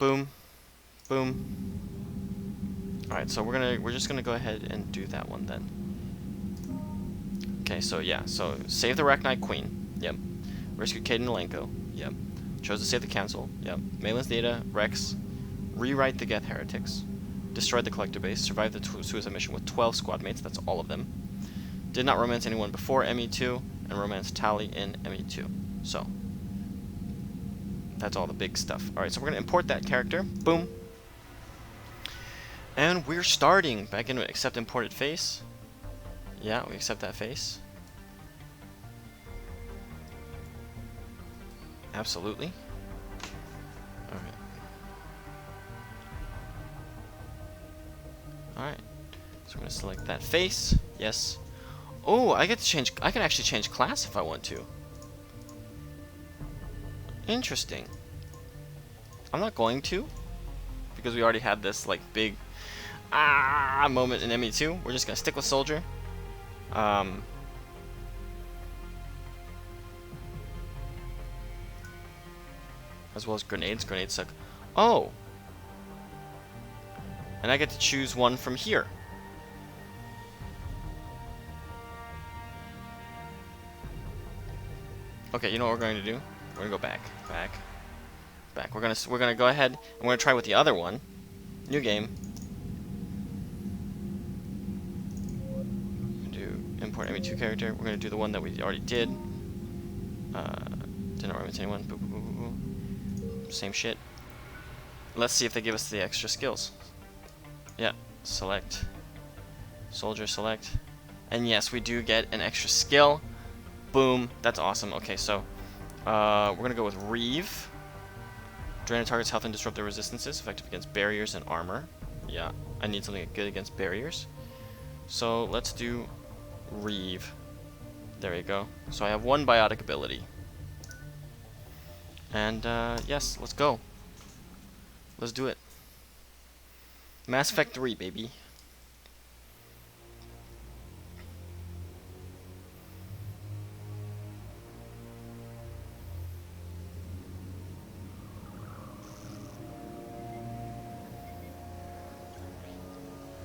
Boom. Boom. Alright, so we're just gonna go ahead and do that one then. Okay, so yeah, so save the Arachnite Queen. Yep. Rescue Cade and Elenko. Yep. Chose to save the Council. Yep. Malin's Theta, Rex. Rewrite the Geth Heretics. Destroyed the Collector Base. Survived the suicide mission with 12 squad mates. That's all of them. Did not romance anyone before ME2, and romanced Tali in ME2. So, that's all the big stuff. Alright, so we're going to import that character. Boom. And we're starting. Back into accept imported face. Yeah, we accept that face. Absolutely. Alright. Alright. So we're going to select that face. Yes. Oh, I can actually change class if I want to. Interesting. I'm not going to, because we already had this like big moment in ME2. We're just gonna stick with soldier. As well as grenades. Grenades suck. Oh, and I get to choose one from here. Okay, you know what we're going to do? We're gonna go back. We're gonna go ahead and we're gonna try with the other one. New game. Do import ME2 character. We're gonna do the one that we already did. Didn't romance anyone. Boo, boo, boo, boo, boo. Same shit. Let's see if they give us the extra skills. Yeah. Select. Soldier select. And yes, we do get an extra skill. Boom. That's awesome. Okay, so we're gonna go with Reeve. Drain a target's health and disrupt their resistances. Effective against barriers and armor. Yeah, I need something good against barriers. So let's do Reeve. There we go. So I have one biotic ability. And yes, let's go. Let's do it. Mass Effect 3, baby.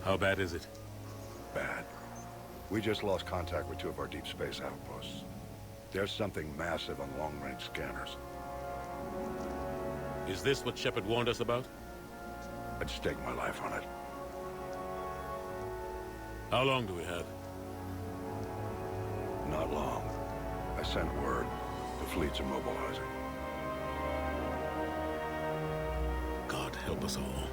How bad is it? Bad. We just lost contact with 2 of our deep space outposts. There's something massive on long-range scanners. Is this what Shepard warned us about? I'd stake my life on it. How long do we have? Not long. I sent word. The fleet's immobilizing. God help us all.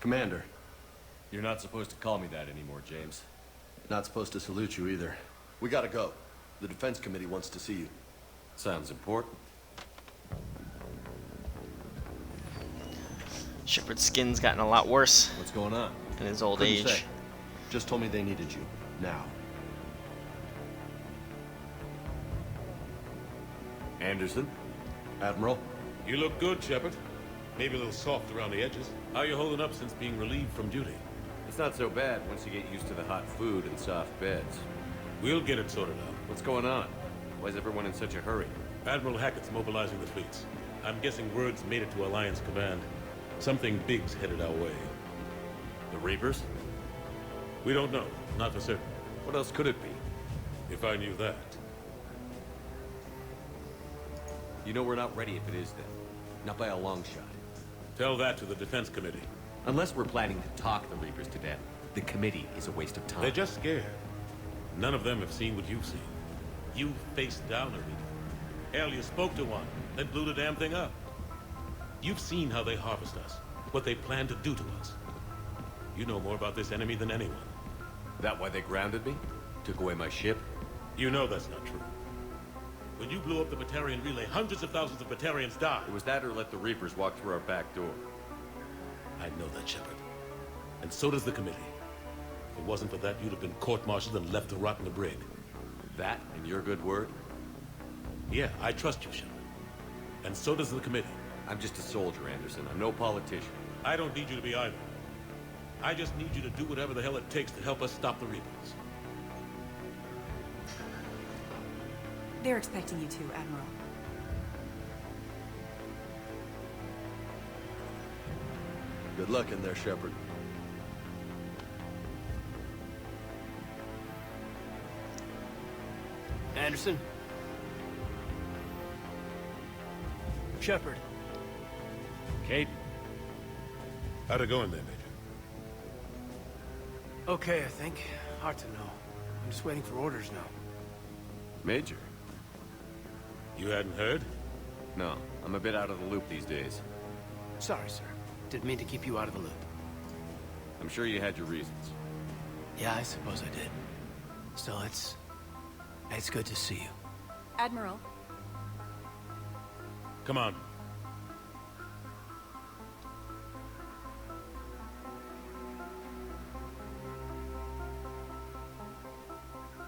Commander. You're not supposed to call me that anymore, James. Not supposed to salute you either. We gotta go. The Defense Committee wants to see you. Sounds important. Shepard's skin's gotten a lot worse What's going on? in his old Couldn't age. say. Just told me they needed you. Now. Anderson? Admiral? You look good, Shepard. Maybe a little soft around the edges. How you holding up since being relieved from duty? It's not so bad once you get used to the hot food and soft beds. We'll get it sorted out. What's going on? Why is everyone in such a hurry? Admiral Hackett's mobilizing the fleets. I'm guessing word's made it to Alliance Command. Something big's headed our way. The Reapers? We don't know. Not for certain. What else could it be? If I knew that. You know we're not ready if it is then. Not by a long shot. Tell that to the Defense Committee. Unless we're planning to talk the Reapers to death, the committee is a waste of time. They're just scared. None of them have seen what you've seen. You faced down a Reaper. Hell, you spoke to one, then blew the damn thing up. You've seen how they harvest us, what they plan to do to us. You know more about this enemy than anyone. That why they grounded me? Took away my ship? You know that's not true. When you blew up the Batarian relay, hundreds of thousands of Batarians died. It was that or let the Reapers walk through our back door. I know that, Shepard. And so does the committee. If it wasn't for that, you'd have been court-martialed and left to rot in the brig. That and your good word? Yeah, I trust you, Shepard. And so does the committee. I'm just a soldier, Anderson. I'm no politician. I don't need you to be either. I just need you to do whatever the hell it takes to help us stop the Reapers. They're expecting you to, Admiral. Good luck in there, Shepard. Anderson? Shepard. Kate? How'd it go in there, Major? Okay, I think. Hard to know. I'm just waiting for orders now. Major? You hadn't heard? No, I'm a bit out of the loop these days. Sorry, sir. Didn't mean to keep you out of the loop. I'm sure you had your reasons. Yeah, I suppose I did. Still, it's good to see you. Admiral, Come on.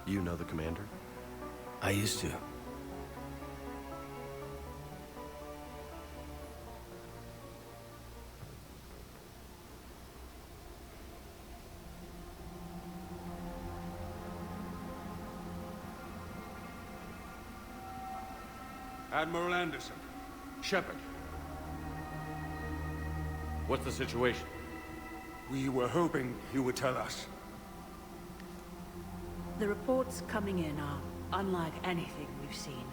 You know the commander? I used to. Admiral Anderson. Shepard. What's the situation? We were hoping you would tell us. The reports coming in are unlike anything we've seen.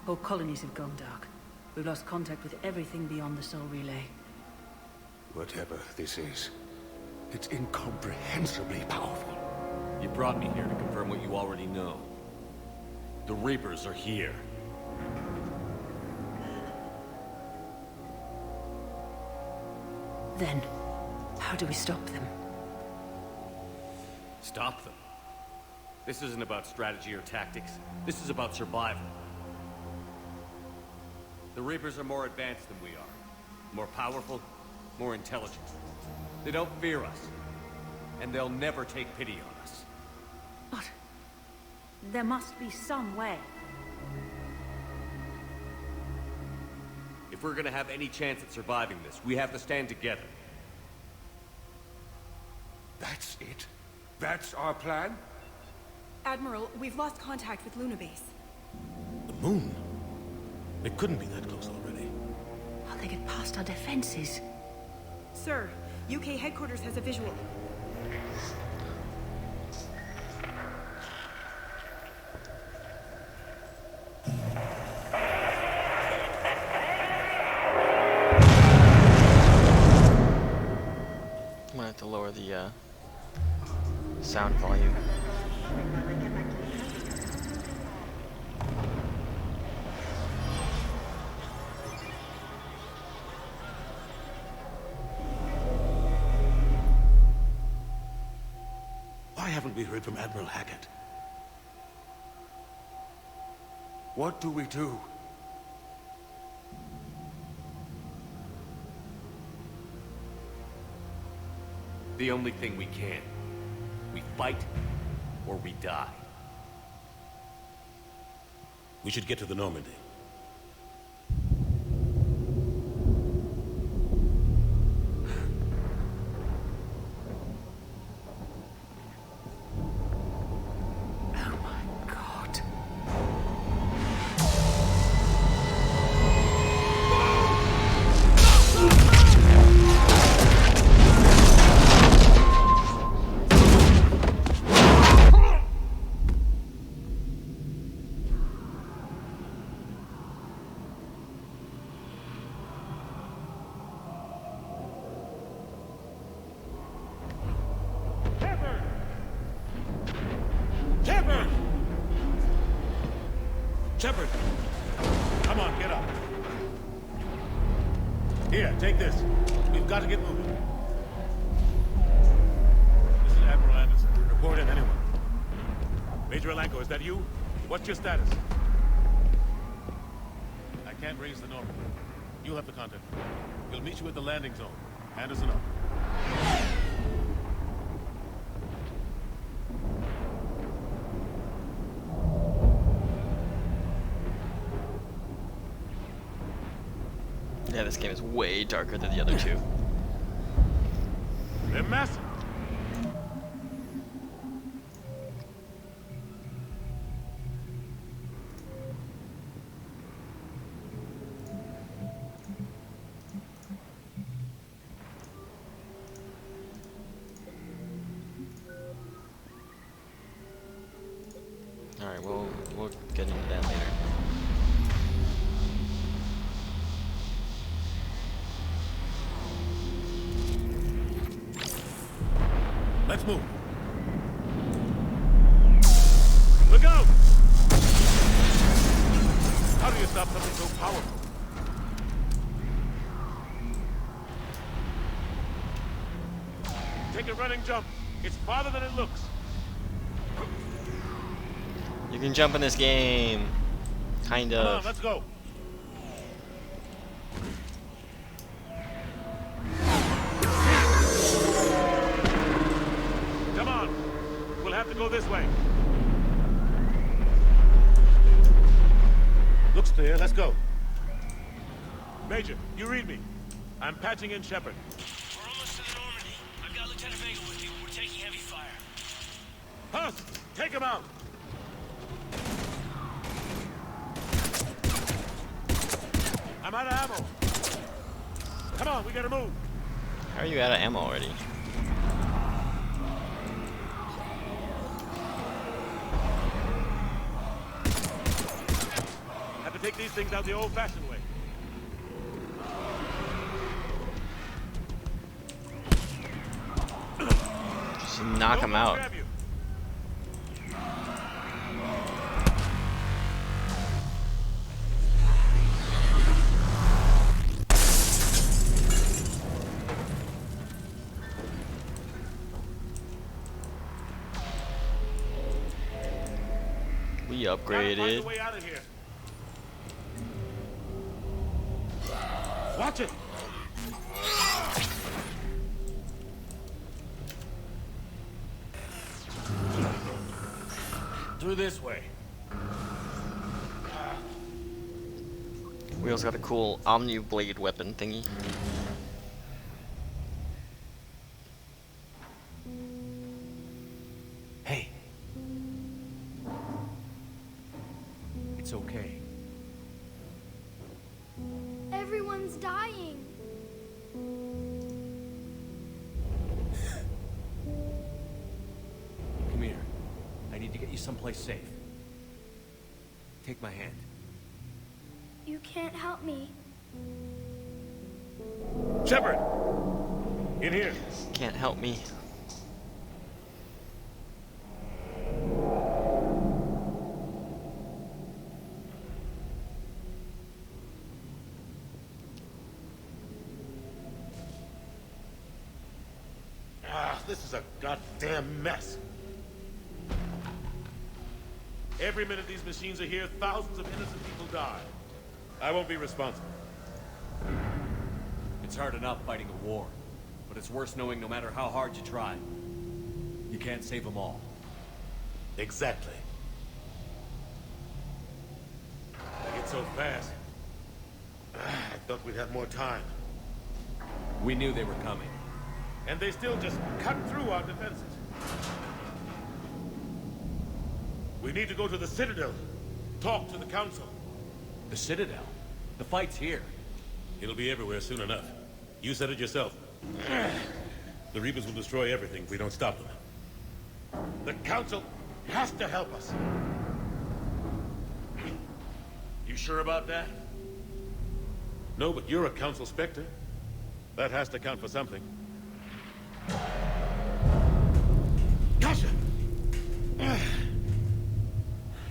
Whole colonies have gone dark. We've lost contact with everything beyond the Sol Relay. Whatever this is, it's incomprehensibly powerful. You brought me here to confirm what you already know. The Reapers are here. Then, how do we stop them? Stop them. This isn't about strategy or tactics. This is about survival. The Reapers are more advanced than we are. More powerful, more intelligent. They don't fear us. And they'll never take pity on us. But there must be some way. If we're gonna have any chance at surviving this, we have to stand together. That's it? That's our plan? Admiral, we've lost contact with Luna Base. The moon? It couldn't be that close already. How'd they get past our defenses? Sir, UK headquarters has a visual. I'm gonna have to lower the sound volume. Why haven't we heard from Admiral Hackett? What do we do? The only thing we can. We fight, or we die. We should get to the Normandy. Oh my god. Shepard! Come on, get up. Here, take this. We've got to get moving. This is Admiral Anderson. Report in, anyone. Major Alanko, is that you? What's your status? I can't raise the Norman. You'll have to contact me. We'll meet you at the landing zone. Anderson up. Yeah, this game is way darker than the other two. They're massive. Alright, we'll get into that later. Let's move. Look out! How do you stop something so powerful? Take a running jump. It's farther than it looks. You can jump in this game. Kind Come on, of. let's go. Come on. We'll have to go this way. Looks clear. Let's go. Major, you read me. I'm patching in Shepard. We're almost to the Normandy. I've got Lieutenant Vega with you. We're taking heavy fire. Huss, take him out. I'm out of ammo. Come on, we gotta move. How are you out of ammo already? Have to take these things out the old-fashioned way. Just knock him out. Grab you. We Gotta find upgraded. a way out of here. Watch it. Through this way. We also got a cool Omni Blade weapon thingy. Hey. It's okay. Everyone's dying. Come here. I need to get you someplace safe. Take my hand. You can't help me. Shepard! In here. Can't help me. This is a goddamn mess. Every minute these machines are here, thousands of innocent people die. I won't be responsible. It's hard enough fighting a war, but it's worse knowing no matter how hard you try, you can't save them all. Exactly. They get so fast. I thought we'd have more time. We knew they were coming. And they still just cut through our defenses. We need to go to the Citadel. Talk to the Council. The Citadel? The fight's here. It'll be everywhere soon enough. You said it yourself. The Reapers will destroy everything if we don't stop them. The Council has to help us. You sure about that? No, but you're a Council Spectre. That has to count for something. Gotcha!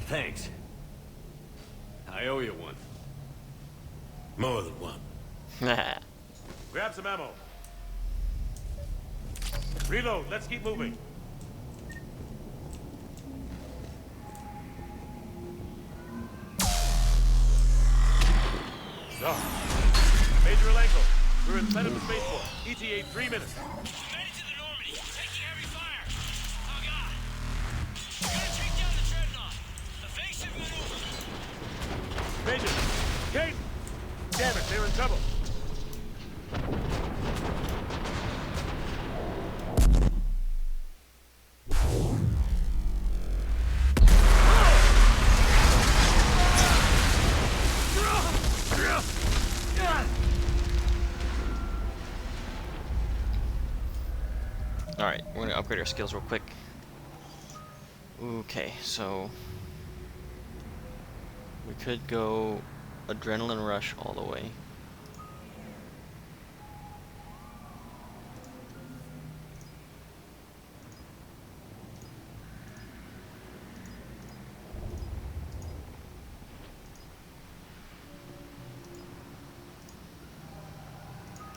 Thanks. I owe you one. More than one. Grab some ammo. Reload. Let's keep moving. So, Major Alenko, we're in sight of the spaceport. ETA 3 minutes. Headed to the Normandy. Taking heavy fire. Oh, God. We gotta take down the Dreadnought. Evasive maneuver. Major! Kate! Damn it, they're in trouble. Alright, we're gonna upgrade our skills real quick. Okay, so we could go Adrenaline Rush all the way.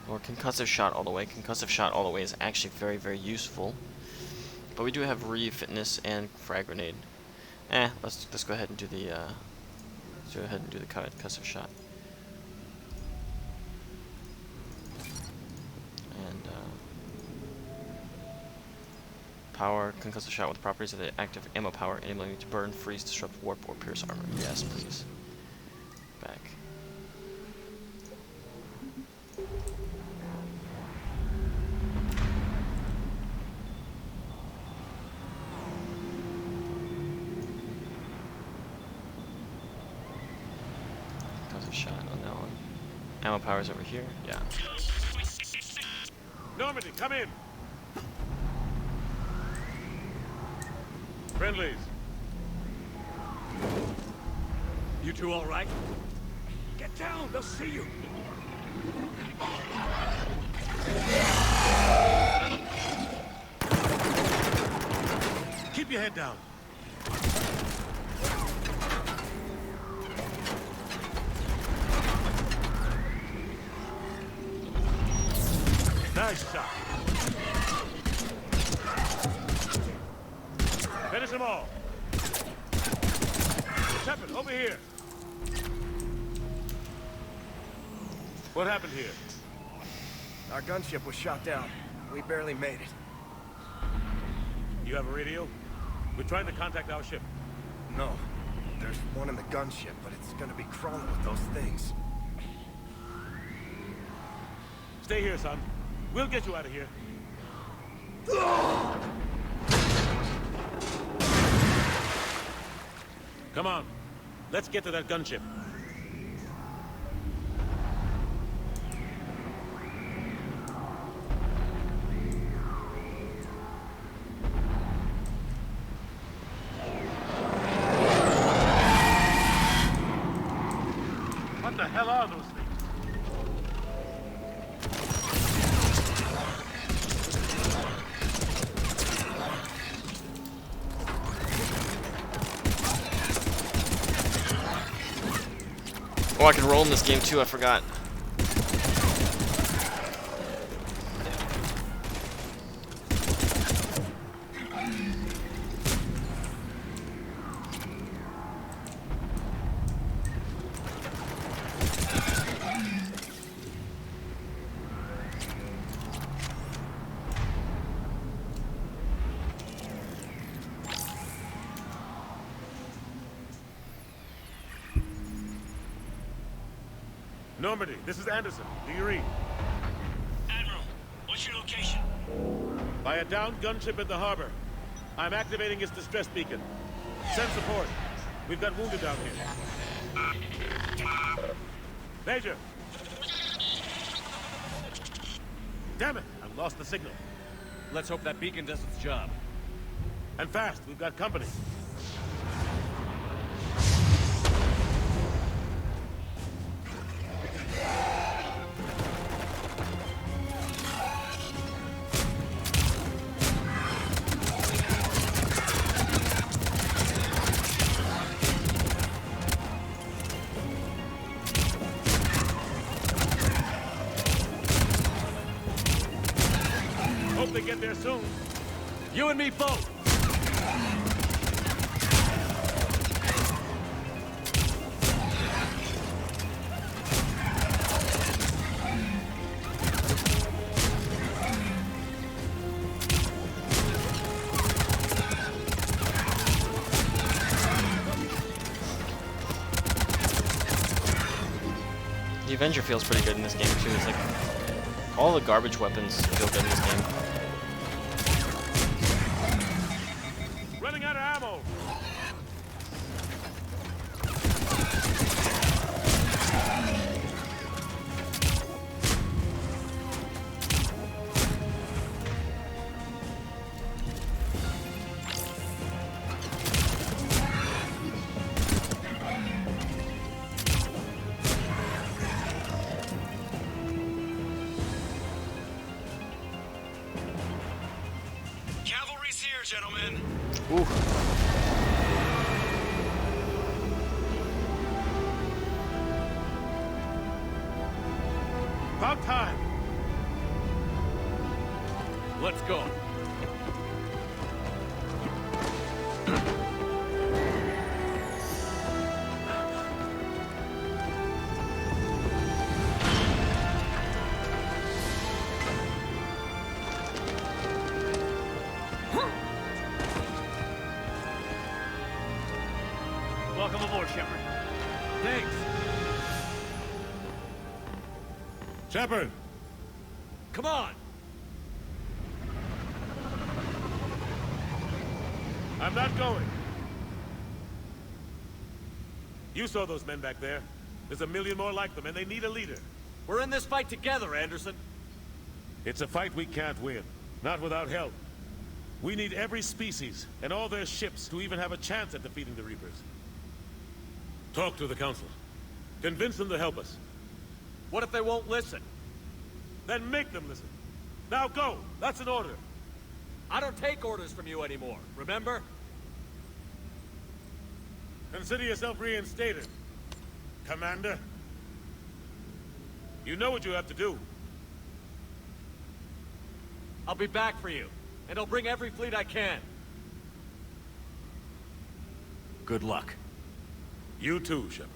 Or Concussive Shot all the way. Concussive Shot all the way is actually very, very useful. But we do have Re-Fitness and Frag Grenade. Let's go ahead and do the Concussive Shot. And power Concussive Shot with properties of the active ammo power, enabling you to burn, freeze, disrupt, warp, or pierce armor. Yes, please. Back. Shot on that one. Ammo power's over here. Yeah. Normandy, come in. Friendlies. You two all right? Get down, they'll see you. Keep your head down. Nice shot. Finish them all. Shepard, over here. What happened here? Our gunship was shot down. We barely made it. You have a radio? We're trying to contact our ship. No. There's one in the gunship, but it's gonna be crawling with those things. Stay here, son. We'll get you out of here. Come on. Let's get to that gunship. What the hell are those things? Oh, I can roll in this game too, I forgot. Normandy, this is Anderson. Do you read? Admiral, what's your location? By a downed gunship in the harbor. I'm activating its distress beacon. Send support. We've got wounded down here. Major! Damn it! I've lost the signal. Let's hope that beacon does its job. And fast, we've got company. here soon. You and me both! The Avenger feels pretty good in this game too. It's like all the garbage weapons feel good in this game. Running out of ammo. Cavalry's here, gentlemen. Ooh. About time. Let's go. Welcome aboard, Shepard. Thanks. Shepard. Come on! I'm not going. You saw those men back there. There's a million more like them, and they need a leader. We're in this fight together, Anderson. It's a fight we can't win. Not without help. We need every species and all their ships to even have a chance at defeating the Reapers. Talk to the Council. Convince them to help us. What if they won't listen? Then make them listen. Now go! That's an order. I don't take orders from you anymore, remember? Consider yourself reinstated, Commander. You know what you have to do. I'll be back for you, and I'll bring every fleet I can. Good luck. You too, Shepard.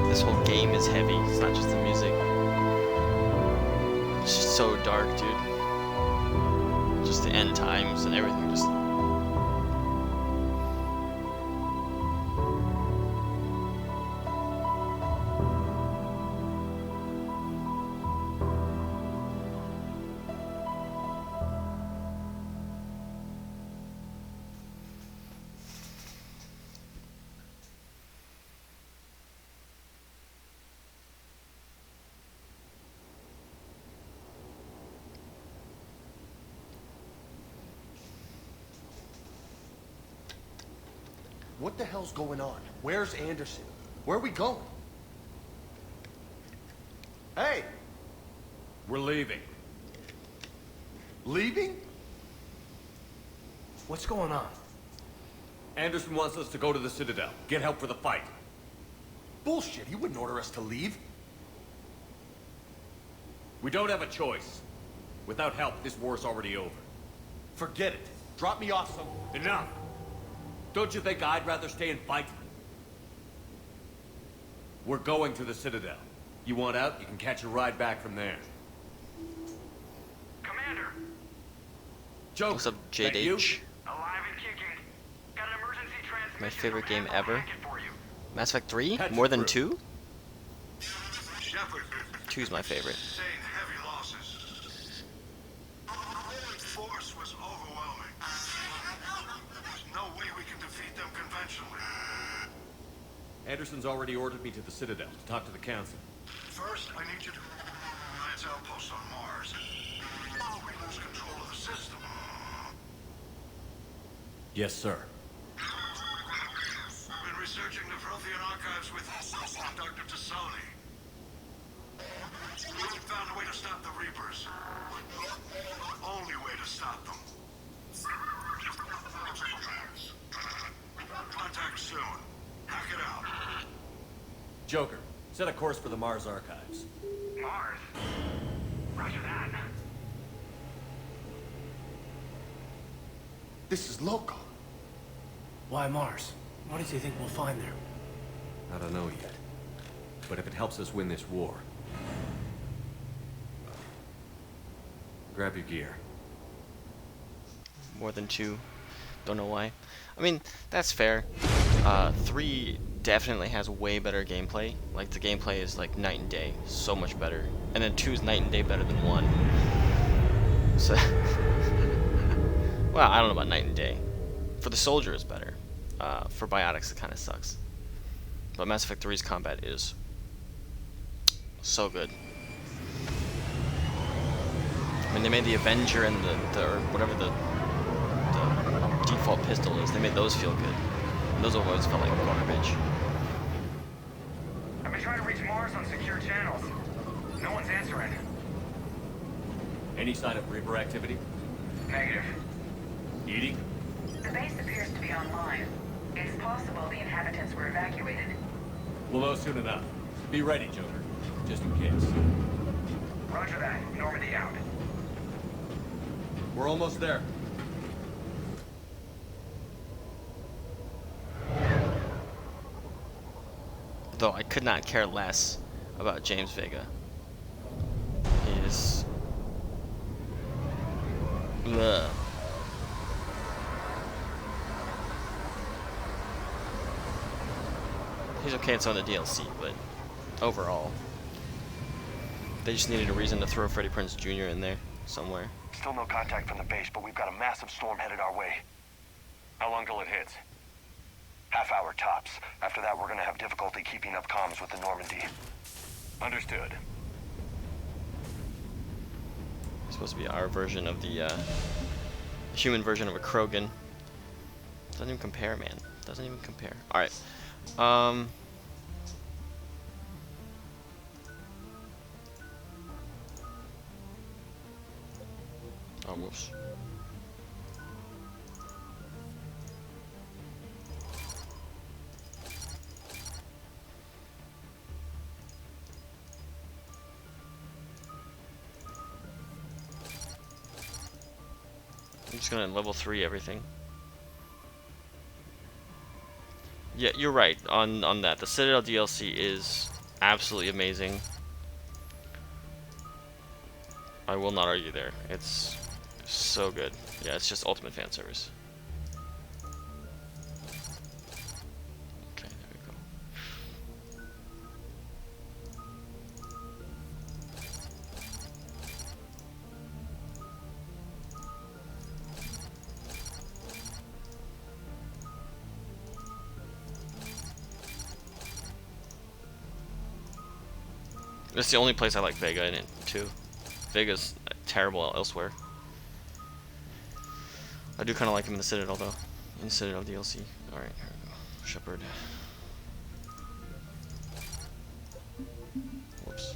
This whole game is heavy. It's not just the music. It's just so dark, dude. Just the end times and everything. Just. What the hell's going on? Where's Anderson? Where are we going? Hey! We're leaving. Leaving? What's going on? Anderson wants us to go to the Citadel. Get help for the fight. Bullshit, he wouldn't order us to leave. We don't have a choice. Without help, this war's already over. Forget it. Drop me off some... Enough! Don't you think I'd rather stay and fight? We're going to the Citadel. You want out, you can catch a ride back from there. Commander, Joker, What's up, that you? JDH? alive and kicking. Got an emergency transmission. My favorite from game Admiral ever. Hackett for you. Mass Effect 3? That's More than true. 2? Shepard, 2's my favorite. sustained heavy losses. The force was overwhelming. There's no way we can defeat them conventionally. Anderson's already ordered me to the Citadel to talk to the Council. First, I need you to Alliance outpost on Mars. We lose control of the system. Yes, sir. I've been researching the Prothean archives with Dr. Tassoni. We've found a way to stop the Reapers. Only way to stop them. Contact soon. Hack it out. Joker, set a course for the Mars archives. Mars. Roger that. This is loco. Why Mars? What did you think we'll find there? I don't know yet. But if it helps us win this war... grab your gear. More than 2. Don't know why. I mean, that's fair. 3 definitely has way better gameplay. Like, the gameplay is like night and day. So much better. And then 2 is night and day better than 1. So... well, I don't know about night and day. For the soldier, it's better. For biotics, it kind of sucks. But Mass Effect 3's combat is so good. I mean, they made the Avenger and the or whatever the default pistol is. They made those feel good. And those always felt like garbage. I've been trying to reach Mars on secure channels. No one's answering. Any sign of Reaper activity? Negative. Edie? The base appears to be online. It's possible the inhabitants were evacuated. We'll know soon enough. Be ready, Joker. Just in case. Roger that. Normandy out. We're almost there. Though I could not care less about James Vega. He is... ugh. He's okay in some of the DLC, but overall, they just needed a reason to throw Freddie Prinze Jr. in there somewhere. Still no contact from the base, but we've got a massive storm headed our way. How long till it hits? Half hour tops. After that, we're gonna have difficulty keeping up comms with the Normandy. Understood. It's supposed to be our version of the human version of a Krogan. Doesn't even compare, man. Doesn't even compare. All right. Oh, whoops. I'm just gonna level 3 everything. Yeah, you're right on that. The Citadel DLC is absolutely amazing. I will not argue there. It's so good. Yeah, it's just ultimate fan service. Okay, there we go. That's the only place I like Vega in it, too. Vega's terrible elsewhere. I do kind of like him in the Citadel, though. In Citadel DLC. Alright, here we go. Shepard. Whoops.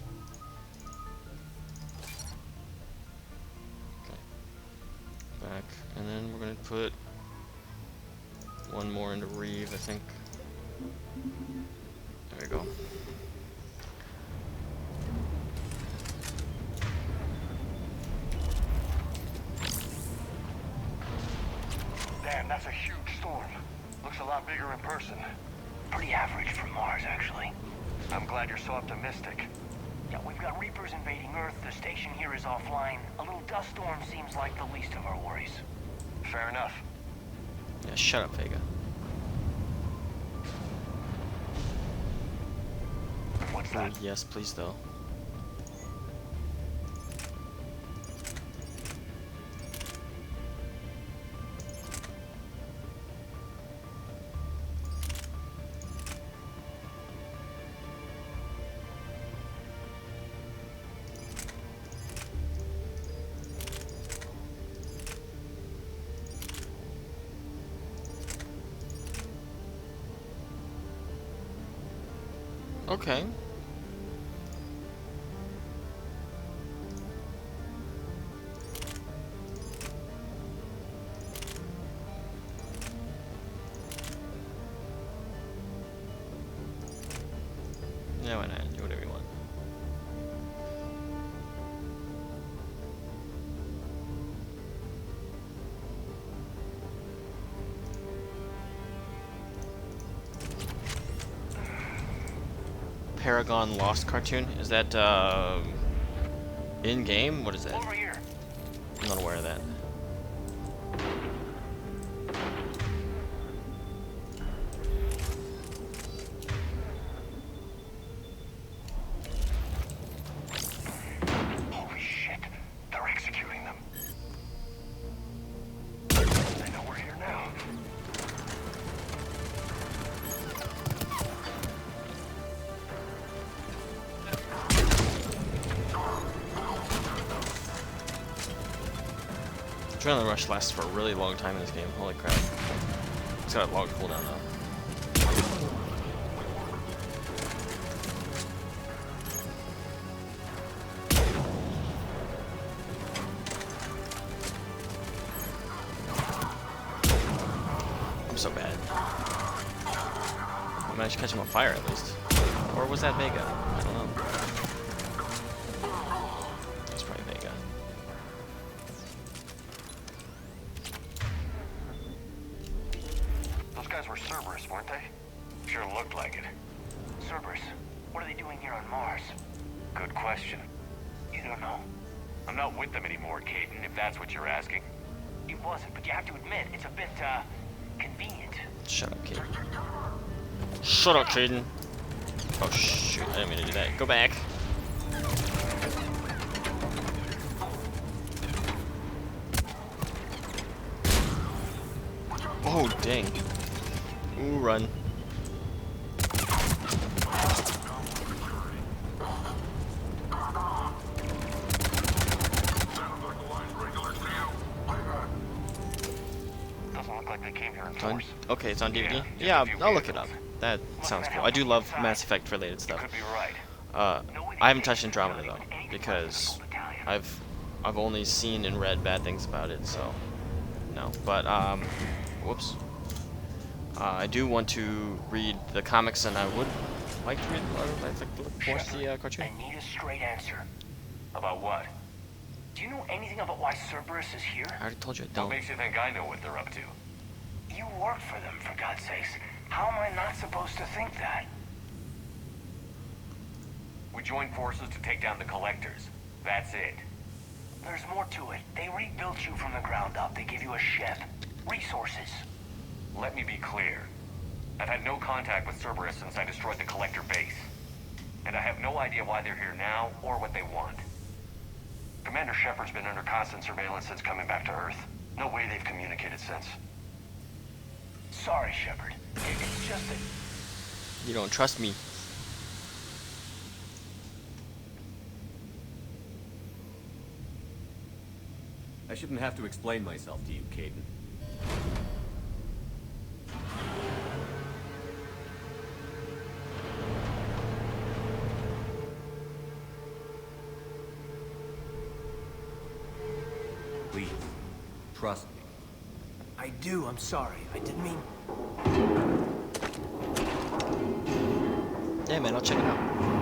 back. And then we're gonna put one more into Reeve, I think. There we go. Damn, that's a huge storm. Looks a lot bigger in person. Pretty average for Mars, actually. I'm glad you're so optimistic. Yeah, we've got Reapers invading Earth. The station here is offline. A little dust storm seems like the least of our worries. Fair enough. Yeah, shut up, Vega. What's that? Oh, yes, please, though. Okay. Yeah, why not? Do whatever you want. Paragon Lost cartoon? Is that in game? What is that? Over here. I'm not aware of that. Holy shit. They're executing them. They know we're here now. Adrenaline Rush lasts for a really long time in this game. Holy crap. It's got a long cooldown though. I'm so bad. I managed to catch him on fire at least. Or was that Vega? I don't know. It's probably Vega. Those guys were Cerberus, weren't they? Sure looked like it. Cerberus, what are they doing here on Mars? Good question. You don't know. I'm not with them anymore, Caden, if that's what you're asking. It wasn't, but you have to admit, it's a bit, convenient. Shut up, Caden. Shut up, Caden. Oh shoot, I didn't mean to do that. Go back. Oh dang. Ooh, run. Doesn't look like they came here in It's on, force. okay, it's on DVD? Yeah, Yeah, I'll look it up. That sounds cool. I do love Mass Effect related stuff. Could be right. I haven't touched Andromeda though, because I've only seen and read bad things about it, so no. But whoops. I do want to read the comics, and I would like to read. I'd like to watch the cartoon. I need a straight answer. About what? Do you know anything about why Cerberus is here? I already told you I What don't. makes you think I know what they're up to? You work for them, for God's sakes. How am I not supposed to think that? We joined forces to take down the Collectors. That's it. There's more to it. They rebuilt you from the ground up. They give you a ship, resources. Let me be clear. I've had no contact with Cerberus since I destroyed the Collector base. And I have no idea why they're here now or what they want. Commander Shepard's been under constant surveillance since coming back to Earth. No way they've communicated since. Sorry, Shepard. It's just that... You don't trust me. I shouldn't have to explain myself to you, Caden. Please, trust me. I do, I'm sorry. I didn't mean... Yeah, man, I'll check it out.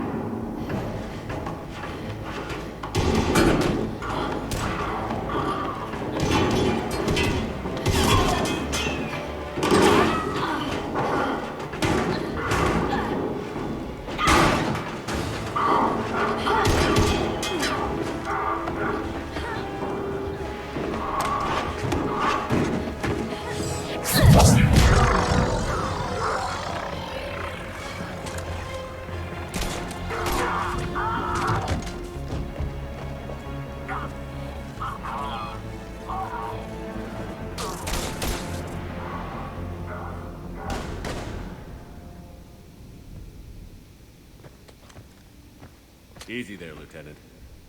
Easy there, Lieutenant.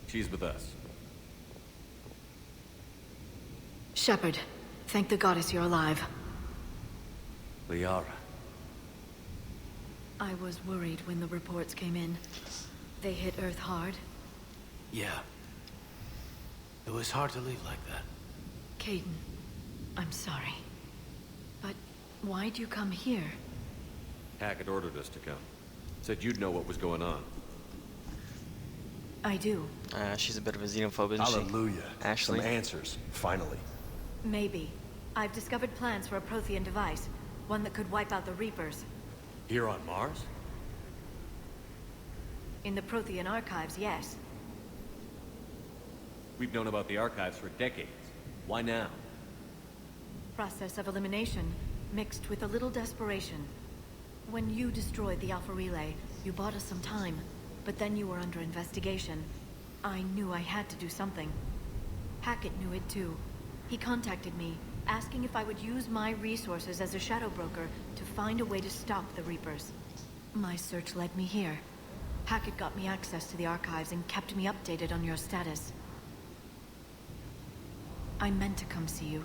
She's with us. Shepard, thank the goddess you're alive. Liara. I was worried when the reports came in. They hit Earth hard. Yeah. It was hard to leave like that. Kaidan, I'm sorry. But why'd you come here? Hackett ordered us to come. Said you'd know what was going on. I do. She's a bit of a xenophobe, isn't she? Hallelujah. Ashley. Some answers, finally. Maybe. I've discovered plans for a Prothean device. One that could wipe out the Reapers. Here on Mars? In the Prothean archives, yes. We've known about the archives for decades. Why now? Process of elimination, mixed with a little desperation. When you destroyed the Alpha Relay, you bought us some time. But then you were under investigation. I knew I had to do something. Hackett knew it too. He contacted me, asking if I would use my resources as a shadow broker to find a way to stop the Reapers. My search led me here. Hackett got me access to the archives and kept me updated on your status. I meant to come see you,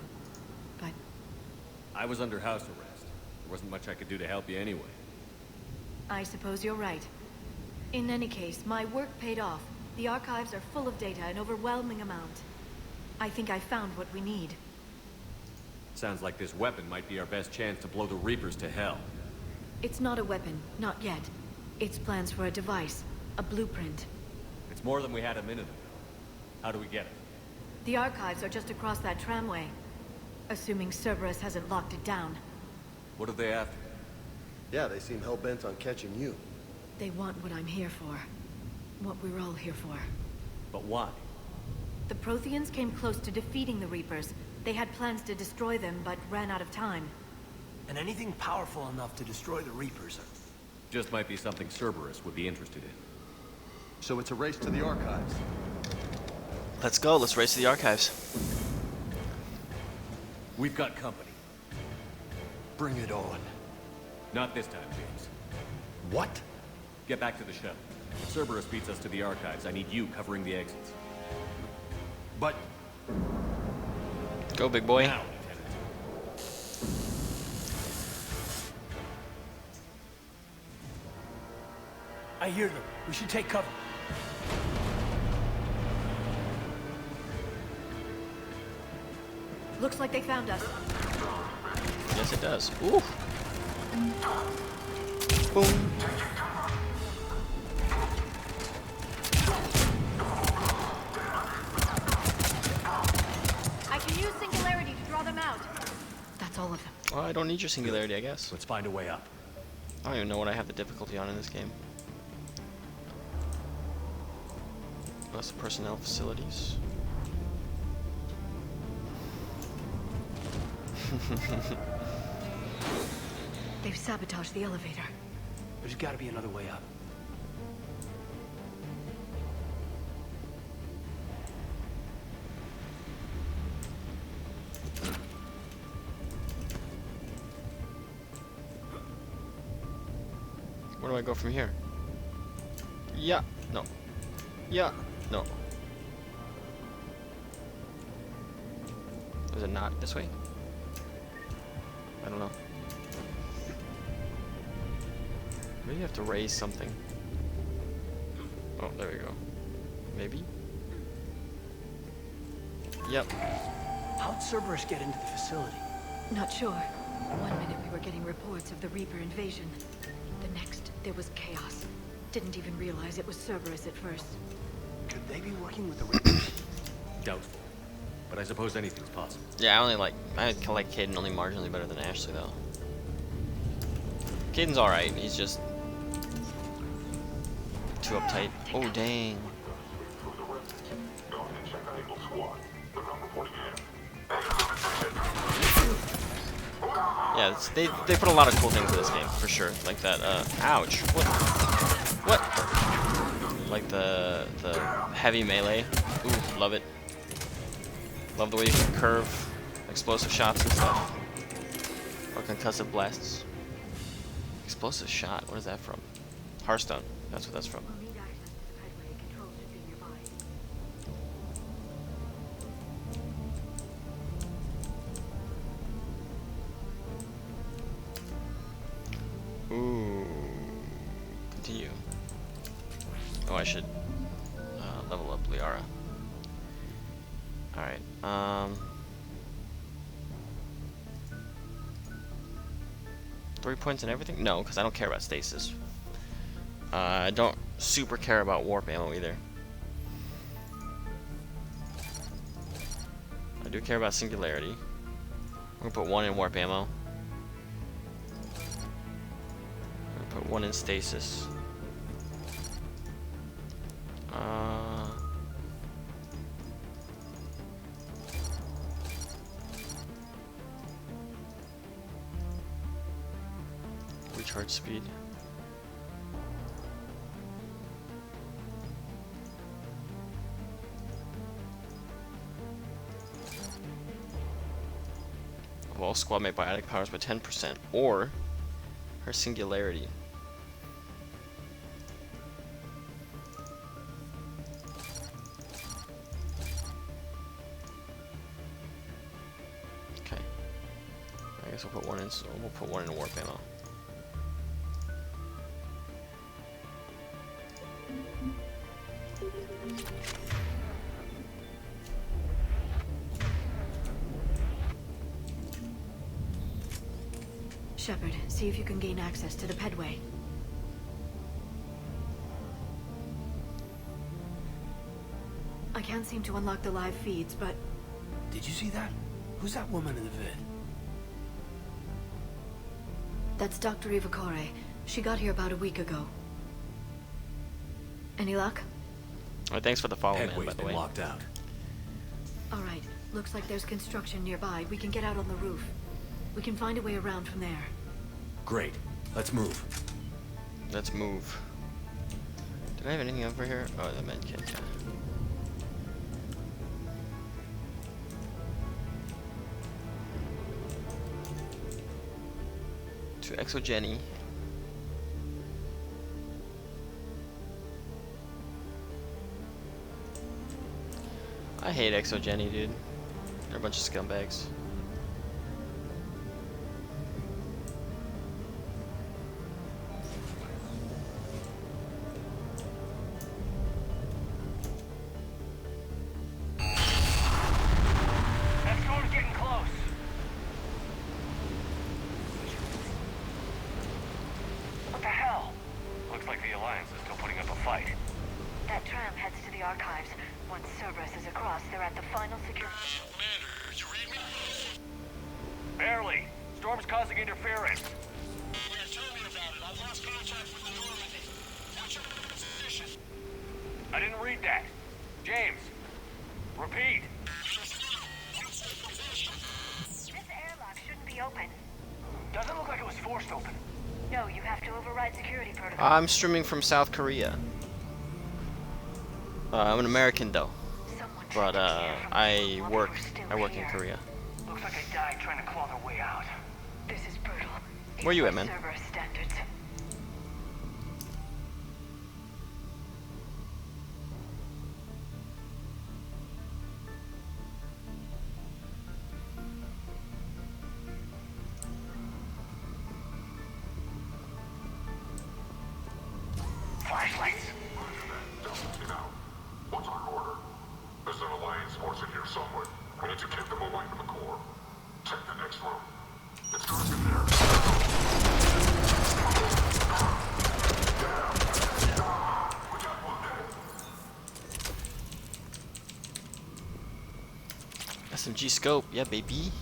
but... I was under house arrest. There wasn't much I could do to help you anyway. I suppose you're right. In any case, my work paid off. The archives are full of data, an overwhelming amount. I think I found what we need. Sounds like this weapon might be our best chance to blow the Reapers to hell. It's not a weapon, not yet. It's plans for a device, a blueprint. It's more than we had a minute ago. How do we get it? The archives are just across that tramway. Assuming Cerberus hasn't locked it down. What are they after? Yeah, they seem hell-bent on catching you. They want what I'm here for. What we're all here for. But why? The Protheans came close to defeating the Reapers. They had plans to destroy them, but ran out of time. And anything powerful enough to destroy the Reapers. Just might be something Cerberus would be interested in. So it's a race to the archives. Let's go. Let's race to the archives. We've got company. Bring it on. Not this time, James. What? Get back to the shuttle. If Cerberus beats us to the archives, I need you covering the exits. But... Go, big boy. Now, I hear them. We should take cover. Looks like they found us. Yes, it does. Ooh. Boom. I can use Singularity to draw them out. That's all of them. Well, I don't need your Singularity, I guess. Let's find a way up. I don't even know what I have the difficulty on in this game. Less personnel facilities. They've sabotaged the elevator. There's gotta be another way up. Where do I go from here? Yeah. No. Yeah. No. Is it not this way? I don't know. Maybe you have to raise something. Oh, there we go. Maybe? Yep. How'd Cerberus get into the facility? Not sure. One minute we were getting reports of the Reaper invasion. The next, there was chaos. Didn't even realize it was Cerberus at first. Could they be working with the Reapers? Doubtful. But I suppose anything's possible. Yeah, I like Kaidan only marginally better than Ashley though. Kaidan's alright, he's just too uptight. Oh dang. Yeah, they put a lot of cool things in this game, for sure. Like that, ouch. What? Like the heavy melee. Ooh, love it. Love the way you can curve explosive shots and stuff. Or concussive blasts. Explosive shot, what is that from? Hearthstone, that's what that's from. Ooh. Continue. Oh, I should level up Liara. Alright, 3 points and everything? No, because I don't care about stasis. I don't super care about warp ammo either. I do care about singularity. I'm gonna put 1 in warp ammo. I'm gonna put 1 in stasis. Recharge speed. Of all squad mate biotic powers by 10%, or her singularity. Okay. I guess we'll put 1 in. So we'll put 1 in warp ammo. Shepard, see if you can gain access to the pedway. I can't seem to unlock the live feeds, but... Did you see that? Who's that woman in the vid? That's Dr. Eva Corey. She got here about a week ago. Any luck? Alright, thanks for the follow, man, by the way. Locked out. Alright, looks like there's construction nearby. We can get out on the roof. We can find a way around from there. Great. Let's move. Let's move. Do I have anything over here? Oh, the med kit, yeah. To Exogeny. I hate Exogeny, dude. They're a bunch of scumbags. That storm's getting close. What the hell? Looks like the Alliance is still putting up a fight. That tram heads to the archives. Once Cerberus is across, they're at the final security. Commander, you read me? Barely. Storm's causing interference. Yeah, tell me about it. I've lost contact with the Normandy. What's your position? I didn't read that. James, repeat. This airlock shouldn't be open. Doesn't look like it was forced open. No, you have to override security protocol. I'm streaming from South Korea. I'm an American though, but I work in Korea. Looks like they died trying to claw their way out. This is brutal. Where you at, man? Cerberus standards. Flashlights. What's our order? There's an Alliance force in here somewhere. We need to keep them away from the core. Check the next room. SMG scope, yeah, baby.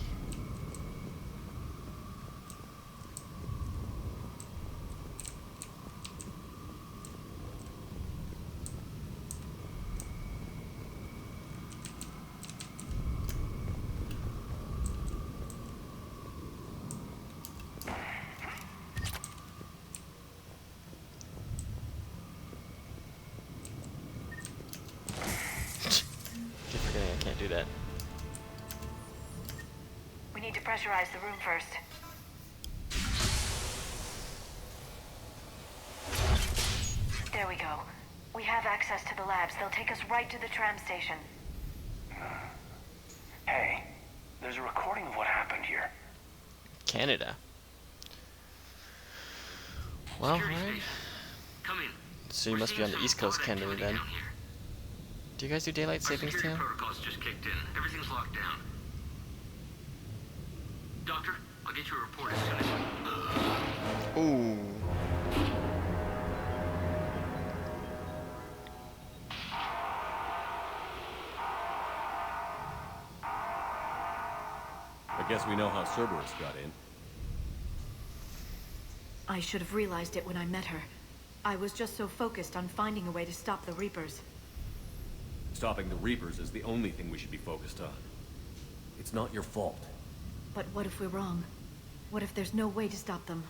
Keep forgetting I can't do that. We need to pressurize the room first. There we go. We have access to the labs. They'll take us right to the tram station. Hey, there's a recording of what happened here. Canada. Well, Security right. station. Come in. So you must be on the East Coast, Canada, then. Do you guys do daylight savings too? Security protocols just kicked in. Everything's locked down. Doctor, I'll get you a report as soon as. Ooh. I guess we know how Cerberus got in. I should have realized it when I met her. I was just so focused on finding a way to stop the Reapers. Stopping the Reapers is the only thing we should be focused on. It's not your fault. But what if we're wrong? What if there's no way to stop them?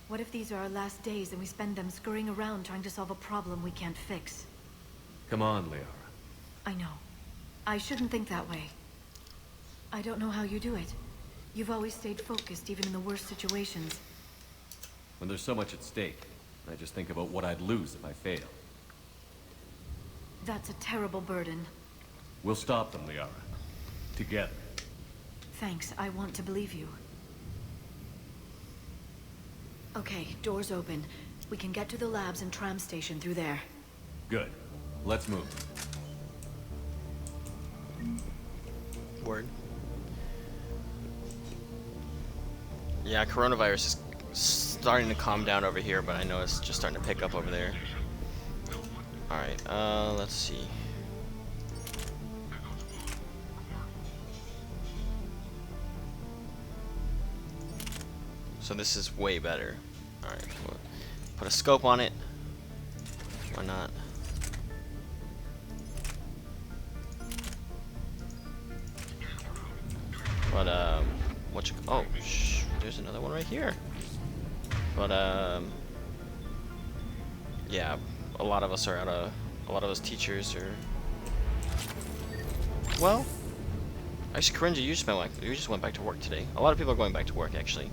What if these are our last days and we spend them scurrying around trying to solve a problem we can't fix? Come on, Liara. I know. I shouldn't think that way. I don't know how you do it. You've always stayed focused even in the worst situations. When there's so much at stake, I just think about what I'd lose if I fail. That's a terrible burden. We'll stop them, Liara. Together. Thanks, I want to believe you. Okay, doors open. We can get to the labs and tram station through there. Good. Let's move. Word. Yeah, coronavirus is starting to calm down over here, but I know it's just starting to pick up over there. Alright, let's see. So this is way better. Alright, we'll put a scope on it. Why not? But, there's another one right here. But, yeah, a lot of us are out of, a lot of us teachers are, well, actually, Corinne, you just went back to work today. A lot of people are going back to work, actually.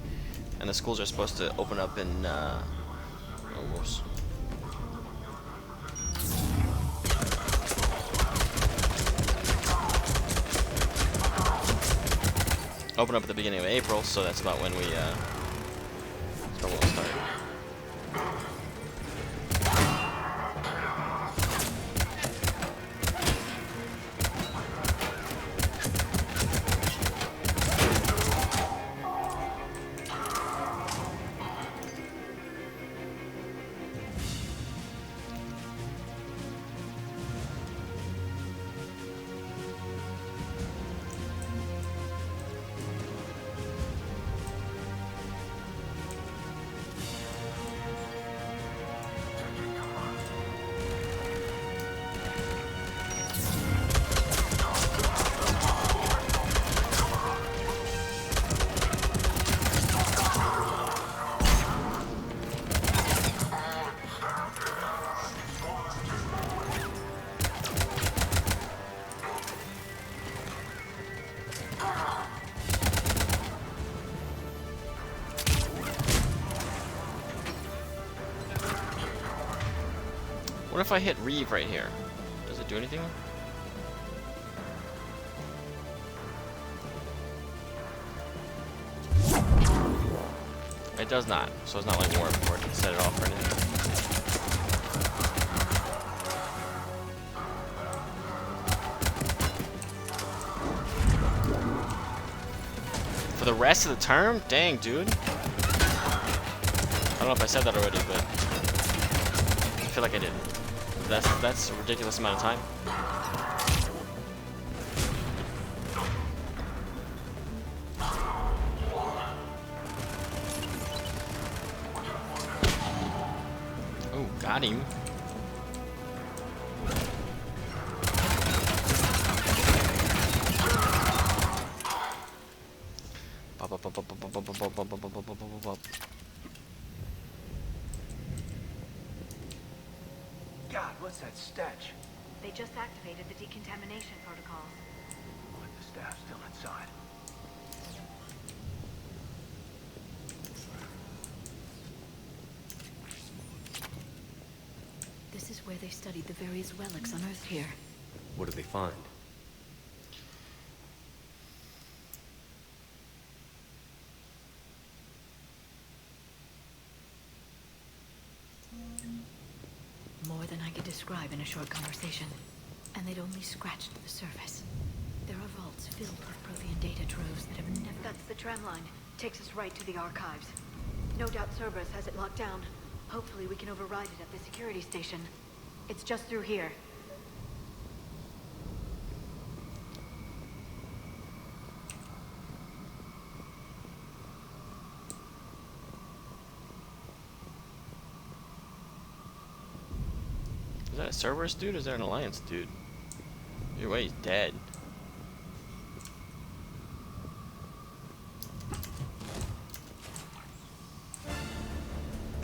And the schools are supposed to open up in, almost. Open up at the beginning of April, so that's about when we, that's when we'll start. What if I hit Reeve right here? Does it do anything? It does not, so it's not like war before I can set it off or anything. For the rest of the term? Dang, dude. I don't know if I said that already, but I feel like I didn't. That's a ridiculous amount of time. Got him. God, what's that stench? They just activated the decontamination protocols. Look, the staff's still inside. This is where they studied the various relics unearthed here. What did they find? More than I could describe in a short conversation. And they'd only scratched the surface. There are vaults filled with Prothean data troves that have never... That's the tram line. Takes us right to the archives. No doubt Cerberus has it locked down. Hopefully we can override it at the security station. It's just through here. Is that a Cerberus dude or is that an Alliance dude? Either way, he's dead.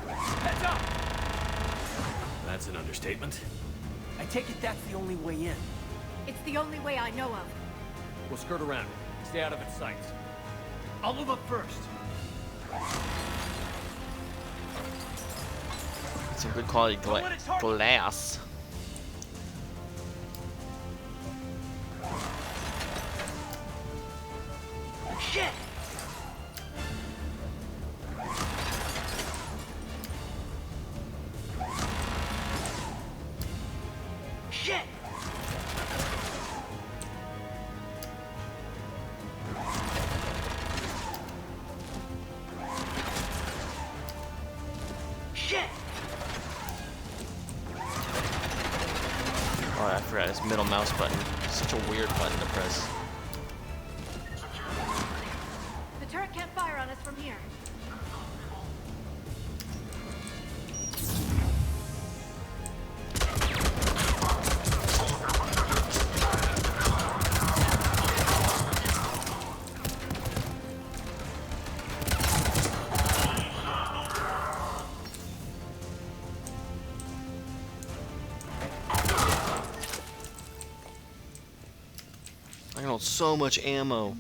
Heads up! That's an understatement. I take it that's the only way in. It's the only way I know of. We'll skirt around it. Stay out of its sight. I'll move up first. Some good quality glass. Shit! Shit! Shit! Oh, I forgot his middle mouse button. Such a weird button to press. The turret can't fire on us from here. I can hold so much ammo.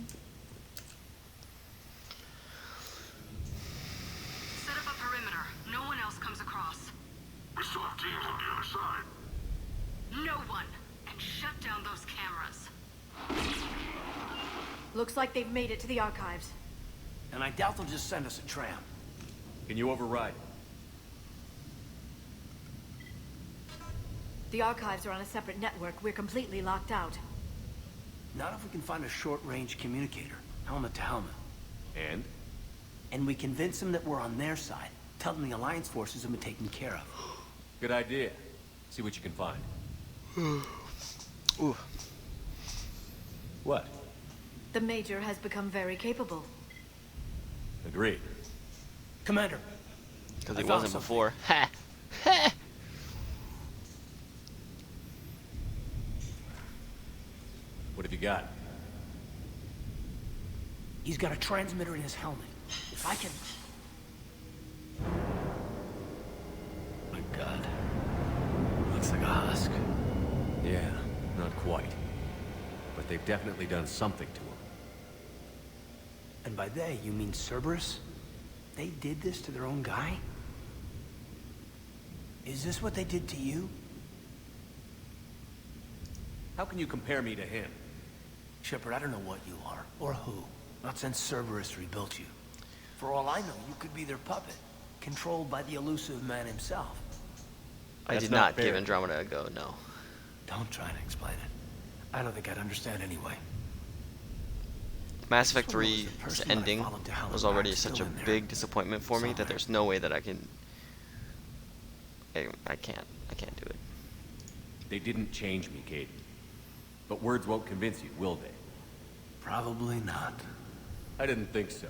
Set up a perimeter. No one else comes across. We still have teams on the other side. No one. And shut down those cameras. Looks like they've made it to the archives. And I doubt they'll just send us a tram. Can you override it? The archives are on a separate network. We're completely locked out. Not if we can find a short-range communicator, helmet to helmet. And? And we convince them that we're on their side. Tell them the Alliance forces have been taken care of. Good idea. See what you can find. Ooh. What? The Major has become very capable. Agreed. Commander. Because I he found wasn't something. before. Ha! Ha! What have you got? He's got a transmitter in his helmet. If I can... My God. Looks like a husk. Yeah, not quite. But they've definitely done something to him. And by they, you mean Cerberus? They did this to their own guy? Is this what they did to you? How can you compare me to him? Shepard, I don't know what you are, or who. Not since Cerberus rebuilt you. For all I know, you could be their puppet, controlled by the elusive man himself. I That's did not not fair. give Andromeda a go, no. Don't try to explain it. I don't think I'd understand anyway. Mass Effect Someone was 3's the person that I ending followed to Helen was already Park, such a still in there. big disappointment for me that there's no way that I can... I can't do it. They didn't change me, Kate. But words won't convince you, will they? Probably not. I didn't think so.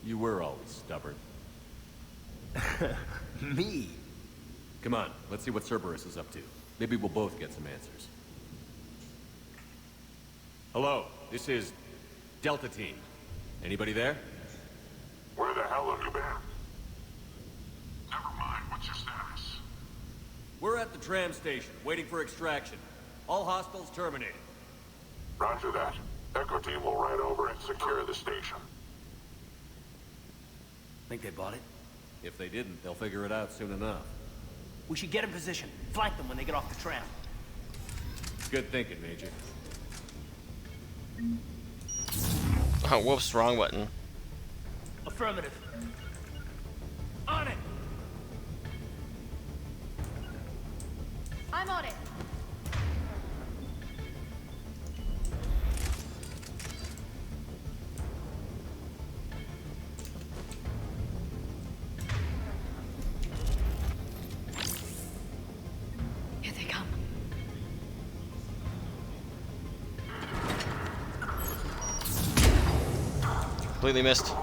You were always stubborn. Me? Come on, let's see what Cerberus is up to. Maybe we'll both get some answers. Hello, this is Delta Team. Anybody there? Where the hell have you been? Never mind, what's your status? We're at the tram station, waiting for extraction. All hostiles terminated. Roger that. Echo Team will ride over and secure the station. Think they bought it? If they didn't, they'll figure it out soon enough. We should get in position. Flank them when they get off the tram. Good thinking, Major. Oh, whoops, wrong button. Affirmative. On it! I'm on it. Here they come. Completely missed.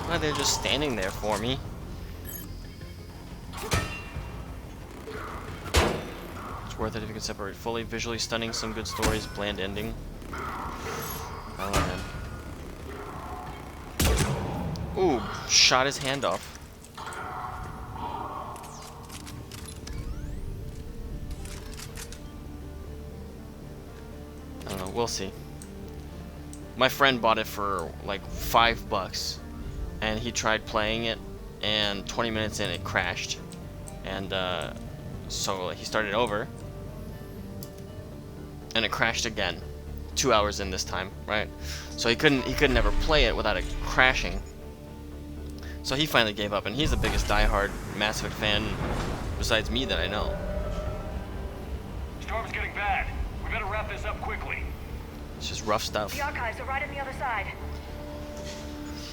Why they're just standing there for me? It's worth it if you can separate fully. Visually stunning, some good stories, bland ending. Oh man. Ooh, shot his hand off. I don't know, we'll see. My friend bought it for like $5. And he tried playing it, and 20 minutes in it crashed, and so he started over, and it crashed again, 2 hours in this time, right? So he couldn't ever play it without it crashing. So he finally gave up, and he's the biggest diehard Mass Effect fan besides me that I know. Storm's getting bad. We better wrap this up quickly. It's just rough stuff. The archives are right on the other side.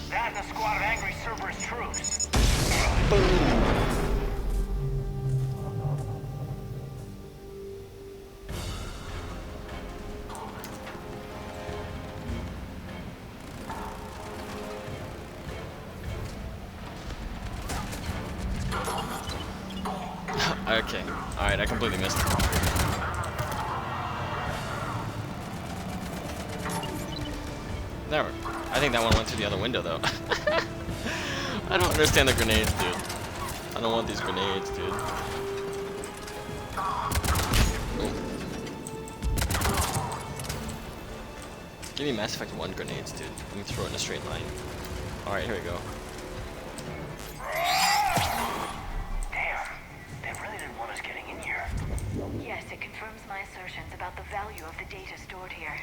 That and a squad of angry Cerberus troops. Okay, alright, I completely missed it. There. I think that one went through the other window, though. I don't understand the grenades, dude. I don't want these grenades, dude. Ooh. Give me Mass Effect 1 grenades, dude. Let me throw it in a straight line. Alright, here we go. Damn, they really didn't want us getting in here. Yes, it confirms my assertions about the value of the data stored here.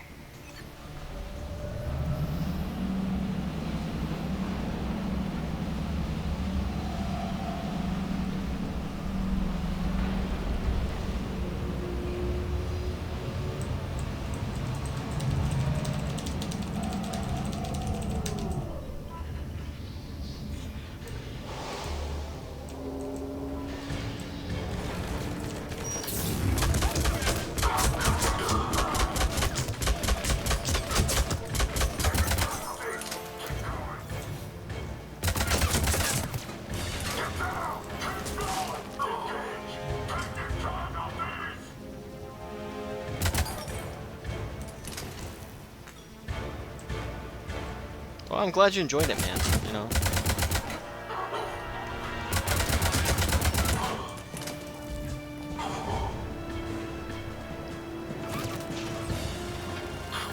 Well, I'm glad you enjoyed it, man. You know.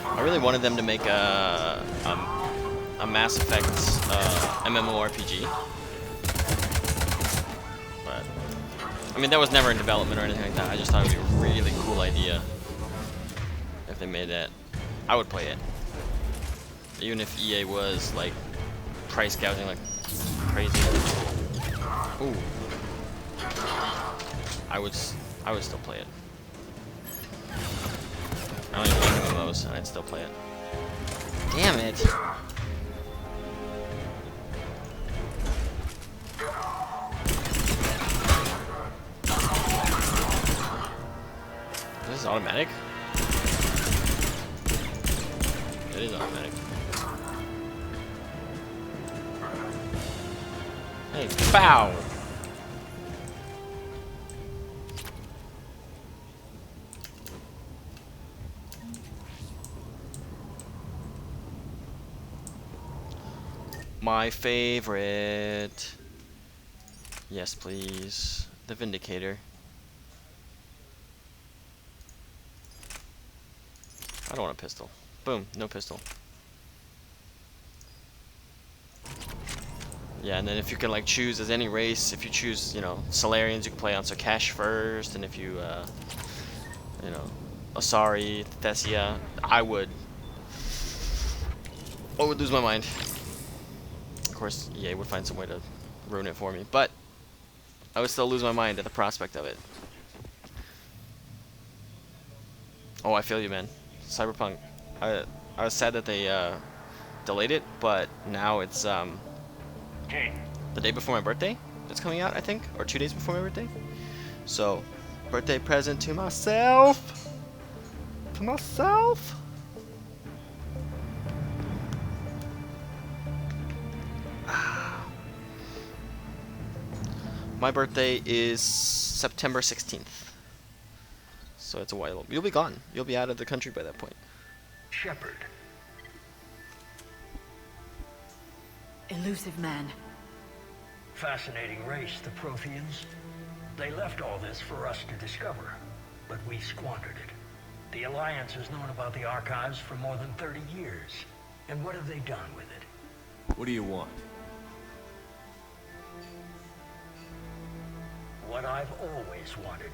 I really wanted them to make a Mass Effect MMORPG, but I mean that was never in development or anything like that. I just thought it would be a really cool idea if they made that. I would play it. Even if EA was like price gouging like crazy. Ooh. I would still play it. I don't even like MMOs, and I'd still play it. Damn it! This is automatic? It is automatic. Hey, pow! My favorite. Yes, please. The Vindicator. I don't want a pistol. Boom, no pistol. Yeah, and then if you can like choose as any race, if you choose, you know, Solarians, you can play on Sarkash first, and if you, you know, Asari, Thessia, I would lose my mind. Of course, EA would find some way to ruin it for me, but I would still lose my mind at the prospect of it. Oh, I feel you, man. Cyberpunk. I was sad that they delayed it, but now it's the day before my birthday. It's coming out, I think, or 2 days before my birthday. So, birthday present to myself. To myself. My birthday is September 16th. So it's a while. You'll be gone. You'll be out of the country by that point. Shepard. Elusive man. Fascinating race, the Protheans. They left all this for us to discover, but we squandered it. The Alliance has known about the archives for more than 30 years. And what have they done with it? What do you want? What I've always wanted.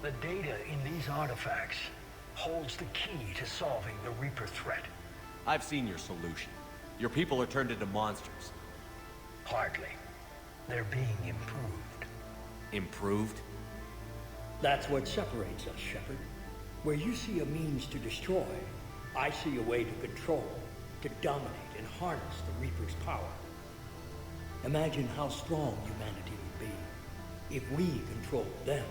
The data in these artifacts holds the key to solving the Reaper threat. I've seen your solution. Your people are turned into monsters. Hardly. They're being improved. Improved? That's what separates us, Shepard. Where you see a means to destroy, I see a way to control, to dominate and harness the Reaper's power. Imagine how strong humanity would be if we controlled them.